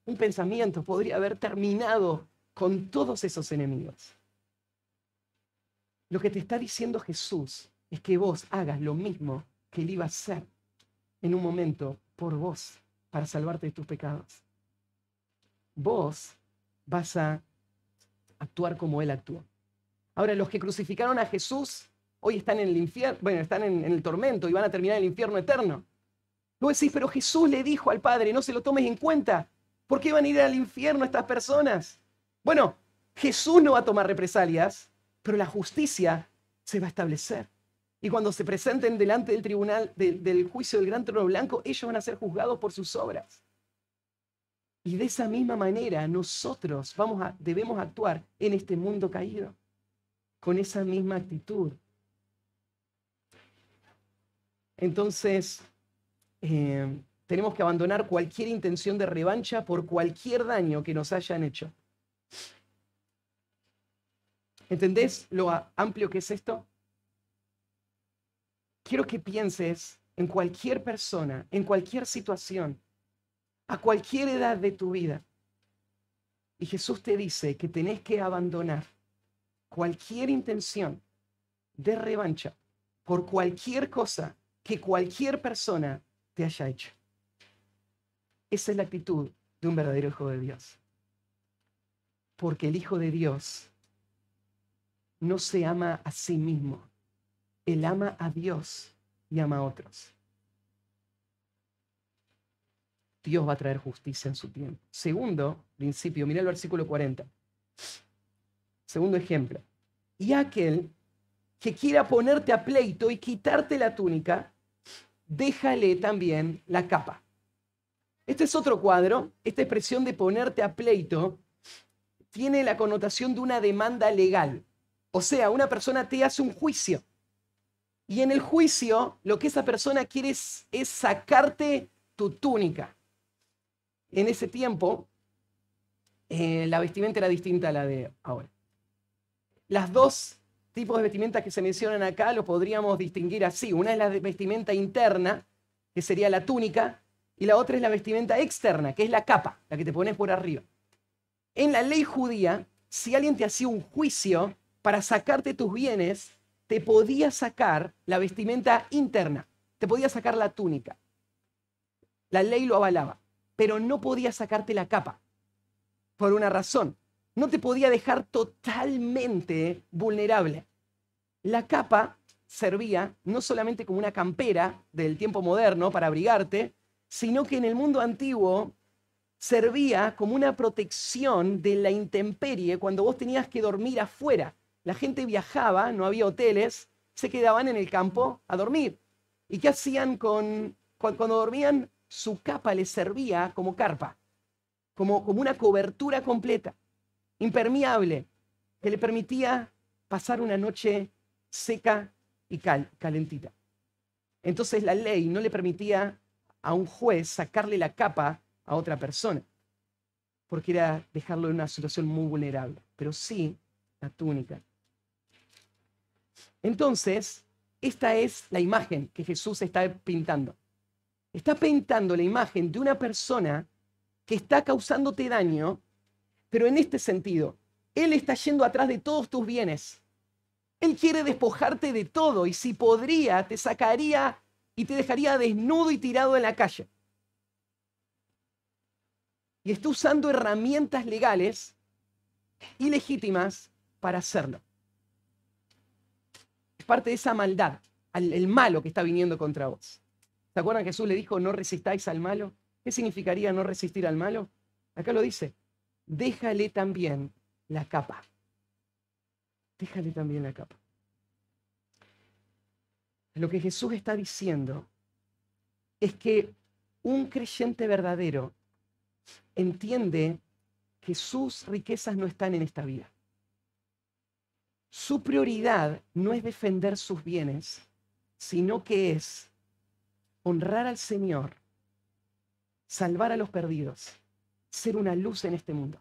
un pensamiento, podría haber terminado con todos esos enemigos. Lo que te está diciendo Jesús es que vos hagas lo mismo que Él iba a hacer en un momento por vos, para salvarte de tus pecados. Vos vas a actuar como Él actuó. Ahora, los que crucificaron a Jesús hoy están en el infierno, bueno, están en el tormento y van a terminar en el infierno eterno. Vos decís, pero Jesús le dijo al Padre, no se lo tomes en cuenta. ¿Por qué van a ir al infierno estas personas? Bueno, Jesús no va a tomar represalias, pero la justicia se va a establecer. Y cuando se presenten delante del tribunal, del juicio del gran trono blanco, ellos van a ser juzgados por sus obras. Y de esa misma manera nosotros debemos actuar en este mundo caído, con esa misma actitud. Entonces, tenemos que abandonar cualquier intención de revancha por cualquier daño que nos hayan hecho. ¿Entendés lo amplio que es esto? Quiero que pienses en cualquier persona, en cualquier situación, a cualquier edad de tu vida. Y Jesús te dice que tenés que abandonar cualquier intención de revancha por cualquier cosa que cualquier persona te haya hecho. Esa es la actitud de un verdadero hijo de Dios. Porque el Hijo de Dios no se ama a sí mismo. Él ama a Dios y ama a otros. Dios va a traer justicia en su tiempo. Segundo principio, mira el versículo 40. Segundo ejemplo. Y aquel que quiera ponerte a pleito y quitarte la túnica, déjale también la capa. Este es otro cuadro. Esta expresión de ponerte a pleito tiene la connotación de una demanda legal. O sea, una persona te hace un juicio. Y en el juicio, lo que esa persona quiere es sacarte tu túnica. En ese tiempo, la vestimenta era distinta a la de ahora. Las dos tipos de vestimenta que se mencionan acá los podríamos distinguir así. Una es la vestimenta interna, que sería la túnica, y la otra es la vestimenta externa, que es la capa, la que te pones por arriba. En la ley judía, si alguien te hacía un juicio para sacarte tus bienes, te podía sacar la vestimenta interna, te podía sacar la túnica. La ley lo avalaba, pero no podía sacarte la capa, por una razón. No te podía dejar totalmente vulnerable. La capa servía no solamente como una campera del tiempo moderno para abrigarte, sino que en el mundo antiguo servía como una protección de la intemperie cuando vos tenías que dormir afuera. La gente viajaba, no había hoteles, se quedaban en el campo a dormir. ¿Y qué hacían cuando dormían? Su capa les servía como carpa, como una cobertura completa, impermeable, que le permitía pasar una noche seca y calentita. Entonces la ley no le permitía a un juez sacarle la capa a otra persona, porque era dejarlo en una situación muy vulnerable, pero sí la túnica. Entonces, esta es la imagen que Jesús está pintando. Está pintando la imagen de una persona que está causándote daño, pero en este sentido, Él está yendo atrás de todos tus bienes. Él quiere despojarte de todo y si podría, te sacaría y te dejaría desnudo y tirado en la calle. Y está usando herramientas legales y legítimas para hacerlo. Es parte de esa maldad, el malo que está viniendo contra vos. ¿Se acuerdan que Jesús le dijo, no resistáis al malo? ¿Qué significaría no resistir al malo? Acá lo dice, déjale también la capa. Déjale también la capa. Lo que Jesús está diciendo es que un creyente verdadero entiende que sus riquezas no están en esta vida. Su prioridad no es defender sus bienes, sino que es honrar al Señor, salvar a los perdidos, ser una luz en este mundo.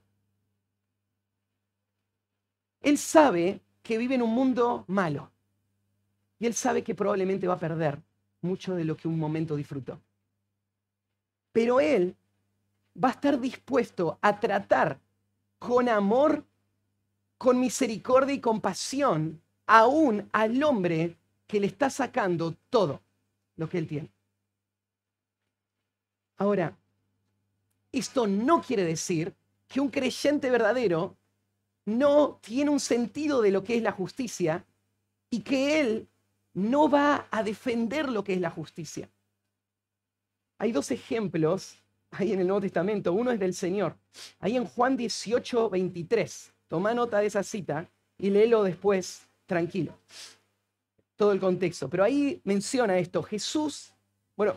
Él sabe que vive en un mundo malo y él sabe que probablemente va a perder mucho de lo que un momento disfrutó. Pero él va a estar dispuesto a tratar con amor, con misericordia y compasión aún al hombre que le está sacando todo lo que él tiene. Ahora, esto no quiere decir que un creyente verdadero no tiene un sentido de lo que es la justicia y que él no va a defender lo que es la justicia. Hay dos ejemplos ahí en el Nuevo Testamento. Uno es del Señor. Ahí en Juan 18:23. Toma nota de esa cita. y léelo después tranquilo, todo el contexto. Pero ahí menciona esto, Jesús, bueno,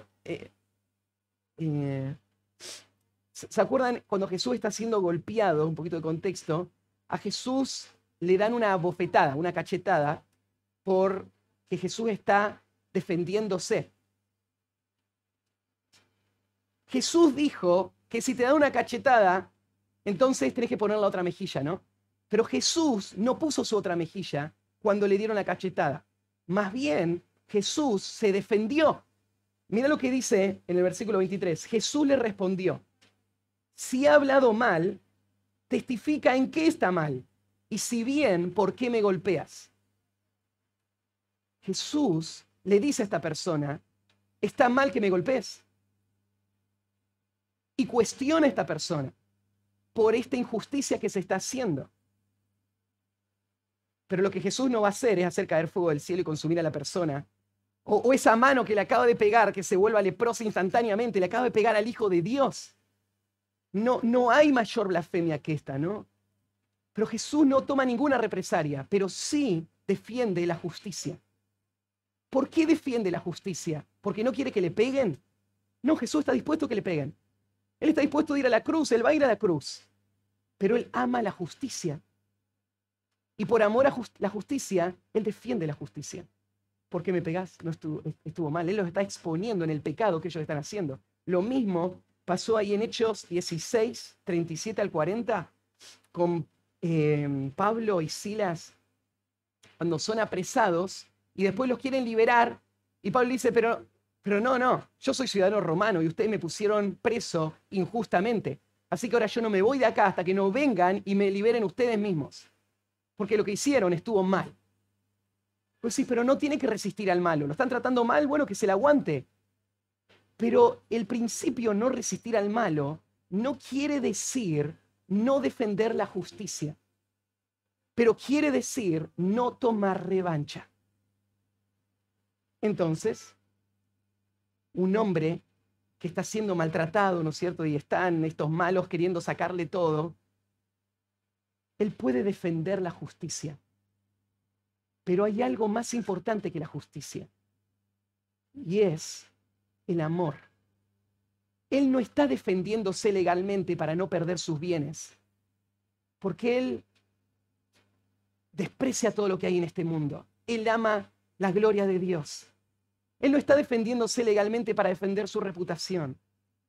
¿se acuerdan cuando Jesús está siendo golpeado, un poquito de contexto? A Jesús le dan una bofetada, una cachetada, porque Jesús está defendiéndose. Jesús dijo que si te dan una cachetada, entonces tenés que poner la otra mejilla, ¿no? Pero Jesús no puso su otra mejilla cuando le dieron la cachetada. Más bien, Jesús se defendió. Mira lo que dice en el versículo 23. Jesús le respondió, si ha hablado mal, testifica en qué está mal. Y si bien, ¿por qué me golpeas? Jesús le dice a esta persona, está mal que me golpees. Y cuestiona a esta persona por esta injusticia que se está haciendo. Pero lo que Jesús no va a hacer es hacer caer fuego del cielo y consumir a la persona. O esa mano que le acaba de pegar, que se vuelva leprosa instantáneamente, le acaba de pegar al Hijo de Dios. No hay mayor blasfemia que esta, ¿no? Pero Jesús no toma ninguna represalia, pero sí defiende la justicia. ¿Por qué defiende la justicia? ¿Porque no quiere que le peguen? No, Jesús está dispuesto a que le peguen. Él está dispuesto a ir a la cruz, él va a ir a la cruz. Pero él ama la justicia. Y por amor a la justicia, él defiende la justicia. ¿Por qué me pegás? No estuvo mal. Él los está exponiendo en el pecado que ellos están haciendo. Lo mismo pasó ahí en Hechos 16, 37 al 40, con Pablo y Silas, cuando son apresados y después los quieren liberar. Y Pablo dice, pero no, yo soy ciudadano romano y ustedes me pusieron preso injustamente. Así que ahora yo no me voy de acá hasta que no vengan y me liberen ustedes mismos. Porque lo que hicieron estuvo mal. Pues sí, pero no tiene que resistir al malo. Lo están tratando mal, bueno, que se le aguante. Pero el principio no resistir al malo no quiere decir no defender la justicia. Pero quiere decir no tomar revancha. Entonces, un hombre que está siendo maltratado, ¿no es cierto? Y están estos malos queriendo sacarle todo, él puede defender la justicia. Pero hay algo más importante que la justicia. Y es el amor. Él no está defendiéndose legalmente para no perder sus bienes. Porque él desprecia todo lo que hay en este mundo. Él ama la gloria de Dios. Él no está defendiéndose legalmente para defender su reputación.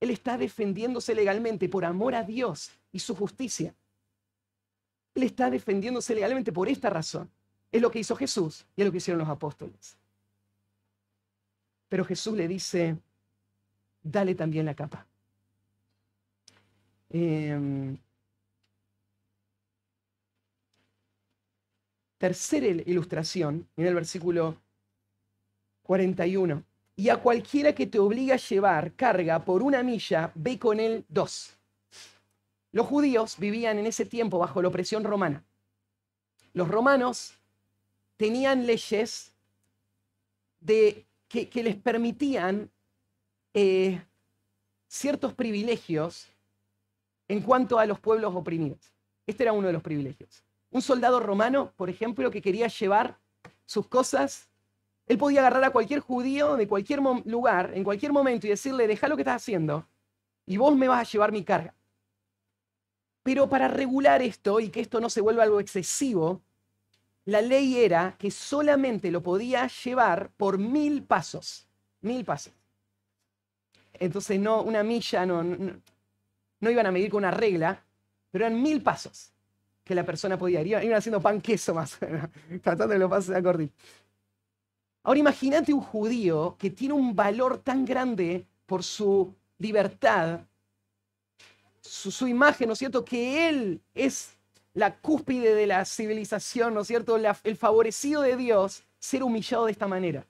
Él está defendiéndose legalmente por amor a Dios y su justicia. Él está defendiéndose legalmente por esta razón. Es lo que hizo Jesús y es lo que hicieron los apóstoles. Pero Jesús le dice, dale también la capa. Tercera ilustración, mira el versículo 41. Y a cualquiera que te obligue a llevar carga por 1 milla, ve con él 2. Los judíos vivían en ese tiempo bajo la opresión romana. Los romanos tenían leyes que les permitían ciertos privilegios en cuanto a los pueblos oprimidos. Este era uno de los privilegios. Un soldado romano, por ejemplo, que quería llevar sus cosas, él podía agarrar a cualquier judío de cualquier lugar, en cualquier momento, y decirle, deja lo que estás haciendo, y vos me vas a llevar mi carga. Pero para regular esto, y que esto no se vuelva algo excesivo, la ley era que solamente lo podía llevar por 1000 pasos. 1000 pasos. Entonces, no, una milla no iban a medir con una regla, pero eran 1000 pasos que la persona podía ir. Iban haciendo pan queso más, tratando de los pasos a cortar. Ahora imagínate un judío que tiene un valor tan grande por su libertad, su imagen, ¿no es cierto? Que él es la cúspide de la civilización, ¿no es cierto? El favorecido de Dios, ser humillado de esta manera.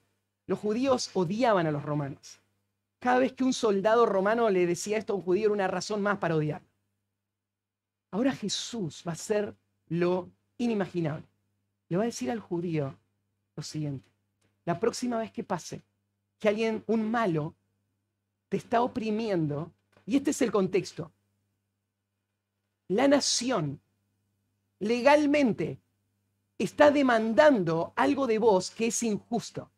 Los judíos odiaban a los romanos. Cada vez que un soldado romano le decía esto a un judío era una razón más para odiar. Ahora Jesús va a hacer lo inimaginable. Le va a decir al judío lo siguiente. La próxima vez que pase que alguien, un malo, te está oprimiendo, y este es el contexto, la nación legalmente está demandando algo de vos que es injusto.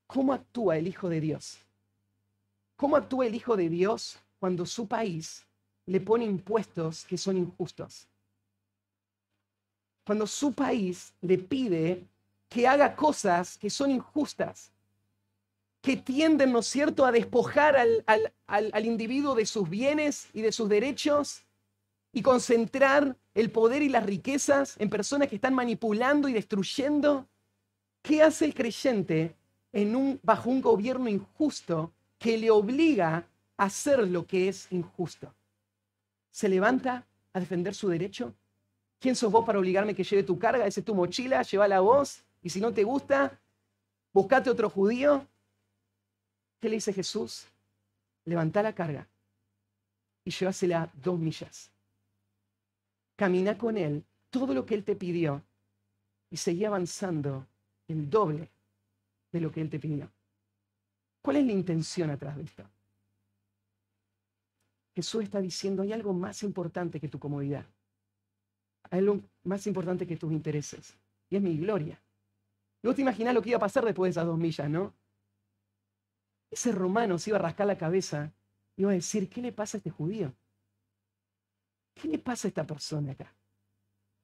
¿Cómo actúa el Hijo de Dios? ¿Cómo actúa el Hijo de Dios cuando su país le pone impuestos que son injustos? Cuando su país le pide que haga cosas que son injustas, que tienden, ¿no es cierto?, a despojar al individuo de sus bienes y de sus derechos y concentrar el poder y las riquezas en personas que están manipulando y destruyendo. ¿Qué hace el creyente bajo un gobierno injusto que le obliga a hacer lo que es injusto? ¿Se levanta a defender su derecho? ¿Quién sos vos para obligarme que lleve tu carga? Esa es tu mochila, llévala vos. Y si no te gusta, buscate otro judío. ¿Qué le dice Jesús? Levantá la carga y llévasela 2 millas. Camina con él todo lo que él te pidió y seguí avanzando el doble de lo que él te pidió. ¿Cuál es la intención atrás de esto? Jesús está diciendo, hay algo más importante que tu comodidad. Hay algo más importante que tus intereses. Y es mi gloria. Y vos te imaginás lo que iba a pasar después de esas 2 millas, ¿no? Ese romano se iba a rascar la cabeza y iba a decir, ¿qué le pasa a este judío? ¿Qué le pasa a esta persona acá?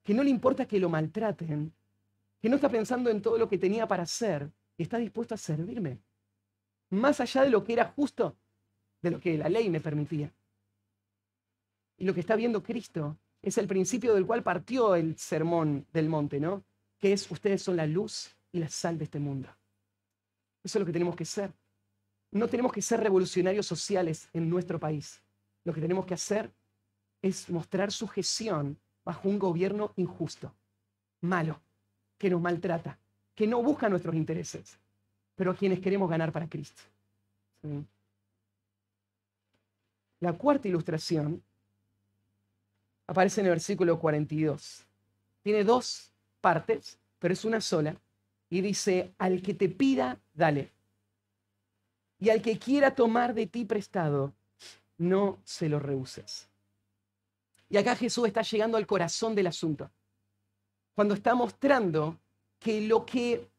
Que no le importa que lo maltraten, que no está pensando en todo lo que tenía para hacer y está dispuesto a servirme. Más allá de lo que era justo, de lo que la ley me permitía. Y lo que está viendo Cristo es el principio del cual partió el sermón del monte, ¿no? Que es, ustedes son la luz y la sal de este mundo. Eso es lo que tenemos que ser. No tenemos que ser revolucionarios sociales en nuestro país. Lo que tenemos que hacer es mostrar sujeción bajo un gobierno injusto, malo, que nos maltrata, que no busca nuestros intereses, pero a quienes queremos ganar para Cristo. ¿Sí? La cuarta ilustración aparece en el versículo 42. Tiene 2 partes, pero es una sola. Y dice, al que te pida, dale. Y al que quiera tomar de ti prestado, no se lo rehuses. Y acá Jesús está llegando al corazón del asunto. Cuando está mostrando que lo que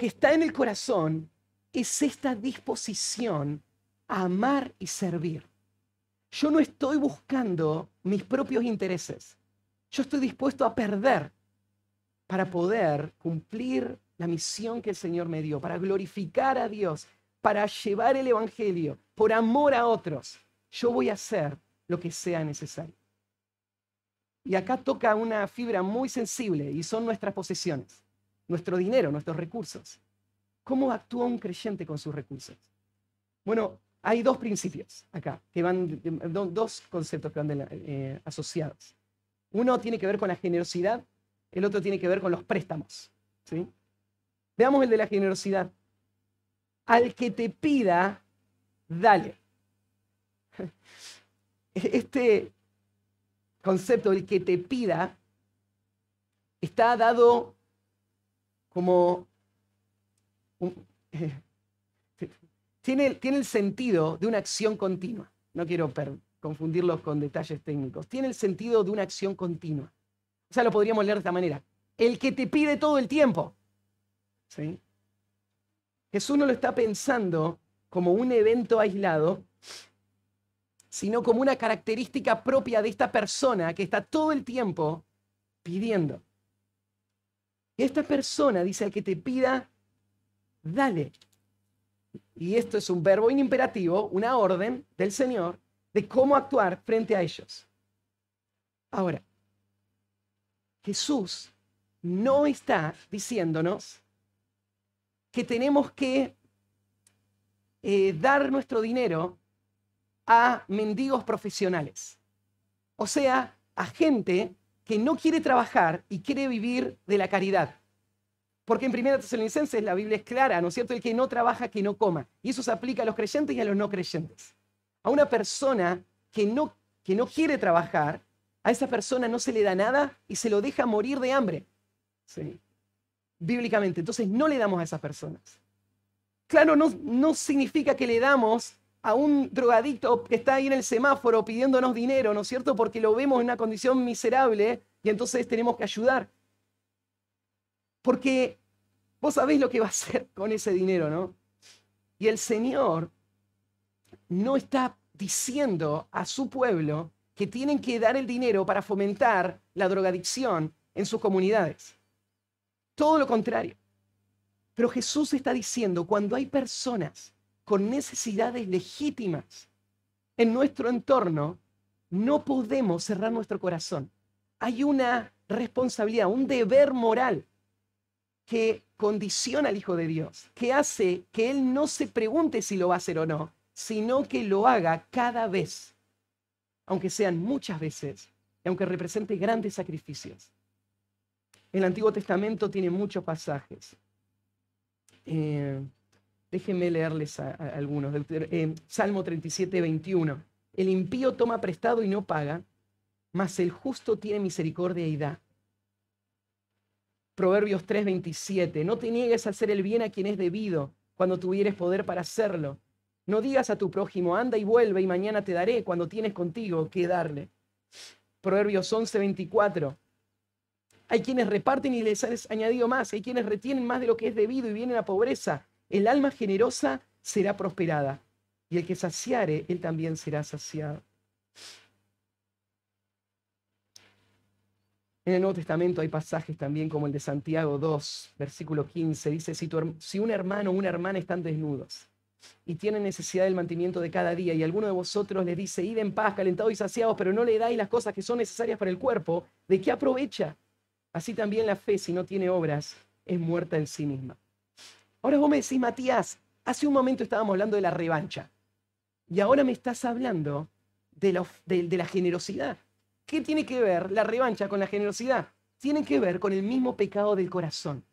está en el corazón es esta disposición a amar y servir. Yo no estoy buscando mis propios intereses. Yo estoy dispuesto a perder para poder cumplir la misión que el Señor me dio, para glorificar a Dios, para llevar el Evangelio, por amor a otros. Yo voy a hacer lo que sea necesario. Y acá toca una fibra muy sensible y son nuestras posesiones, nuestro dinero, nuestros recursos. ¿Cómo actúa un creyente con sus recursos? Bueno, hay 2 principios acá, que van, 2 conceptos que van asociados. Uno tiene que ver con la generosidad, el otro tiene que ver con los préstamos. ¿Sí? Veamos el de la generosidad. Al que te pida, dale. Este concepto, el que te pida, está dado como... tiene el sentido de una acción continua. No quiero confundirlo con detalles técnicos. Tiene el sentido de una acción continua. O sea, lo podríamos leer de esta manera. El que te pide todo el tiempo. ¿Sí? Jesús no lo está pensando como un evento aislado, sino como una característica propia de esta persona que está todo el tiempo pidiendo. Y esta persona dice al que te pida, dale. Y esto es un verbo imperativo, una orden del Señor de cómo actuar frente a ellos. Ahora, Jesús no está diciéndonos que tenemos que dar nuestro dinero a mendigos profesionales. O sea, a gente que no quiere trabajar y quiere vivir de la caridad. Porque en 1 Tesalonicenses la Biblia es clara, ¿no es cierto? El que no trabaja, que no coma. Y eso se aplica a los creyentes y a los no creyentes. A una persona que no quiere trabajar, a esa persona no se le da nada y se lo deja morir de hambre. ¿Sí? Bíblicamente. Entonces no le damos a esas personas. Claro, no significa que le damos a un drogadicto que está ahí en el semáforo pidiéndonos dinero, ¿no es cierto? Porque lo vemos en una condición miserable Y entonces tenemos que ayudar. Porque vos sabés lo que va a hacer con ese dinero, ¿no? Y el Señor no está diciendo a su pueblo que tienen que dar el dinero para fomentar la drogadicción en sus comunidades. Todo lo contrario. Pero Jesús está diciendo, cuando hay personas con necesidades legítimas en nuestro entorno, no podemos cerrar nuestro corazón. Hay una responsabilidad, un deber moral que condiciona al Hijo de Dios, que hace que Él no se pregunte si lo va a hacer o no, sino que lo haga cada vez, aunque sean muchas veces, y aunque represente grandes sacrificios. El Antiguo Testamento tiene muchos pasajes. Déjenme leerles algunos. Salmo 37, 21. El impío toma prestado y no paga, mas el justo tiene misericordia y da. Proverbios 3, 27. No te niegues a hacer el bien a quien es debido, cuando tuvieres poder para hacerlo. No digas a tu prójimo, anda y vuelve, y mañana te daré, cuando tienes contigo que darle. Proverbios 11, 24. Hay quienes reparten y les has añadido más. Hay quienes retienen más de lo que es debido y vienen a pobreza. El alma generosa será prosperada. Y el que saciare, él también será saciado. En el Nuevo Testamento hay pasajes también como el de Santiago 2, versículo 15. Dice, si un hermano o una hermana están desnudos y tienen necesidad del mantenimiento de cada día, y alguno de vosotros les dice, id en paz, calentados y saciados, pero no le dais las cosas que son necesarias para el cuerpo, ¿de qué aprovecha? Así también la fe, si no tiene obras, es muerta en sí misma. Ahora vos me decís, Matías, hace un momento estábamos hablando de la revancha, y ahora me estás hablando de la generosidad. ¿Qué tiene que ver la revancha con la generosidad? Tiene que ver con el mismo pecado del corazón.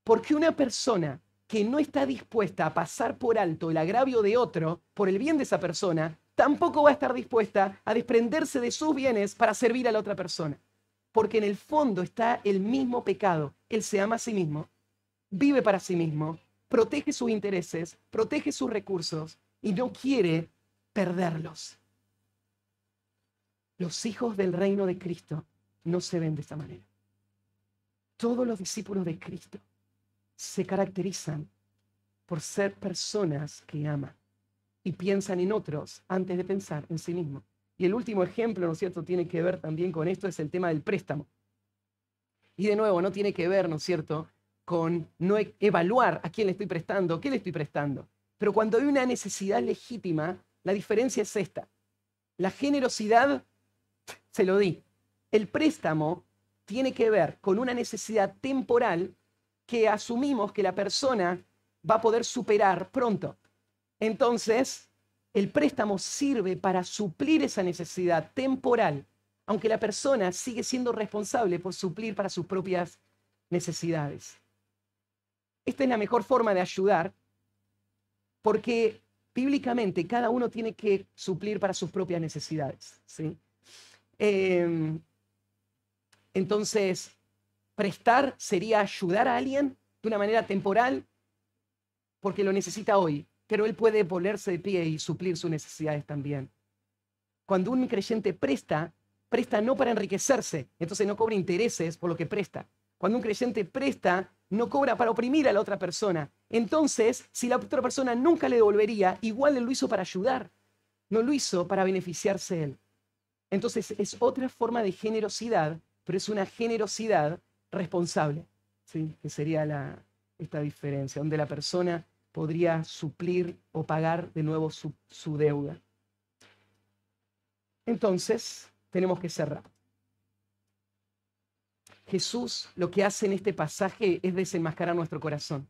Porque una persona que no está dispuesta a pasar por alto el agravio de otro por el bien de esa persona, tampoco va a estar dispuesta a desprenderse de sus bienes para servir a la otra persona. Porque en el fondo está el mismo pecado. Él se ama a sí mismo, vive para sí mismo, protege sus intereses, protege sus recursos y no quiere perderlos. Los hijos del reino de Cristo no se ven de esta manera. Todos los discípulos de Cristo se caracterizan por ser personas que aman y piensan en otros antes de pensar en sí mismos. Y el último ejemplo, ¿no es cierto?, tiene que ver también con esto, es el tema del préstamo. Y de nuevo, no tiene que ver, ¿no es cierto?, con no evaluar a quién le estoy prestando, qué le estoy prestando. Pero cuando hay una necesidad legítima, la diferencia es esta. La generosidad se lo di. El préstamo tiene que ver con una necesidad temporal que asumimos que la persona va a poder superar pronto. Entonces, el préstamo sirve para suplir esa necesidad temporal, aunque la persona sigue siendo responsable por suplir para sus propias necesidades. Esta es la mejor forma de ayudar, porque bíblicamente cada uno tiene que suplir para sus propias necesidades, ¿sí? Entonces, prestar sería ayudar a alguien de una manera temporal porque lo necesita hoy, pero él puede ponerse de pie y suplir sus necesidades también. Cuando un creyente presta no para enriquecerse, entonces no cobra intereses por lo que presta. Cuando un creyente presta, no cobra para oprimir a la otra persona. Entonces, si la otra persona nunca le devolvería, igual él lo hizo para ayudar, no lo hizo para beneficiarse él. Entonces es otra forma de generosidad, pero es una generosidad responsable, ¿sí? Que sería esta diferencia, donde la persona podría suplir o pagar de nuevo su deuda. Entonces, tenemos que cerrar. Jesús lo que hace en este pasaje es desenmascarar nuestro corazón.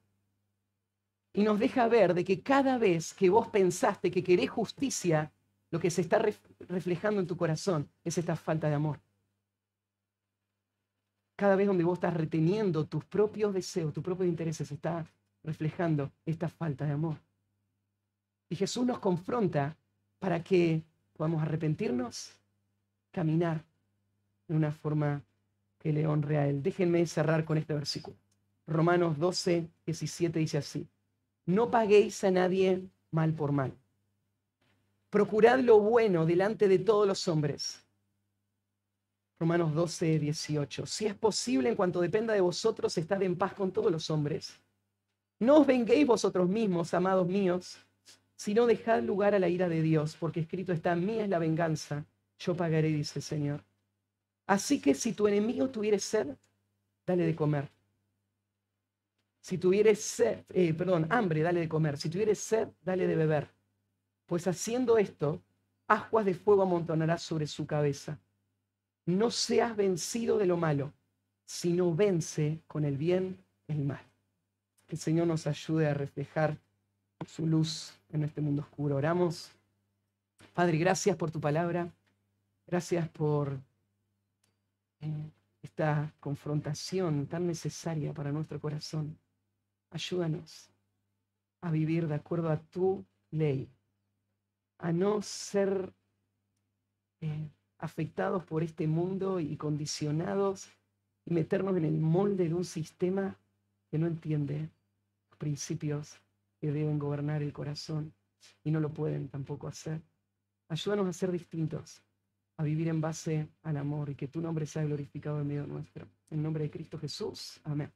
Y nos deja ver de que cada vez que vos pensaste que querés justicia, lo que se está reflejando en tu corazón es esta falta de amor. Cada vez donde vos estás reteniendo tus propios deseos, tus propios intereses, está reflejando esta falta de amor. Y Jesús nos confronta para que podamos arrepentirnos, caminar de una forma que le honre a Él. Déjenme cerrar con este versículo. Romanos 12, 17 dice así: no paguéis a nadie mal por mal. Procurad lo bueno delante de todos los hombres. Romanos 12, 18. Si es posible, en cuanto dependa de vosotros, estad en paz con todos los hombres. No os venguéis vosotros mismos, amados míos, sino dejad lugar a la ira de Dios, porque escrito está: mía es la venganza, yo pagaré, dice el Señor. Así que si tu enemigo tuviere sed, dale de comer. Si tuvieres sed, hambre, dale de comer. Si tuvieres sed, dale de beber. Pues haciendo esto, aguas de fuego amontonarás sobre su cabeza. No seas vencido de lo malo, sino vence con el bien el mal. Que el Señor nos ayude a reflejar su luz en este mundo oscuro. Oramos. Padre, gracias por tu palabra. Gracias por esta confrontación tan necesaria para nuestro corazón. Ayúdanos a vivir de acuerdo a tu ley, a no ser afectados por este mundo y condicionados y meternos en el molde de un sistema que no entiende los principios que deben gobernar el corazón y no lo pueden tampoco hacer. Ayúdanos a ser distintos, a vivir en base al amor y que tu nombre sea glorificado en medio nuestro. En nombre de Cristo Jesús. Amén.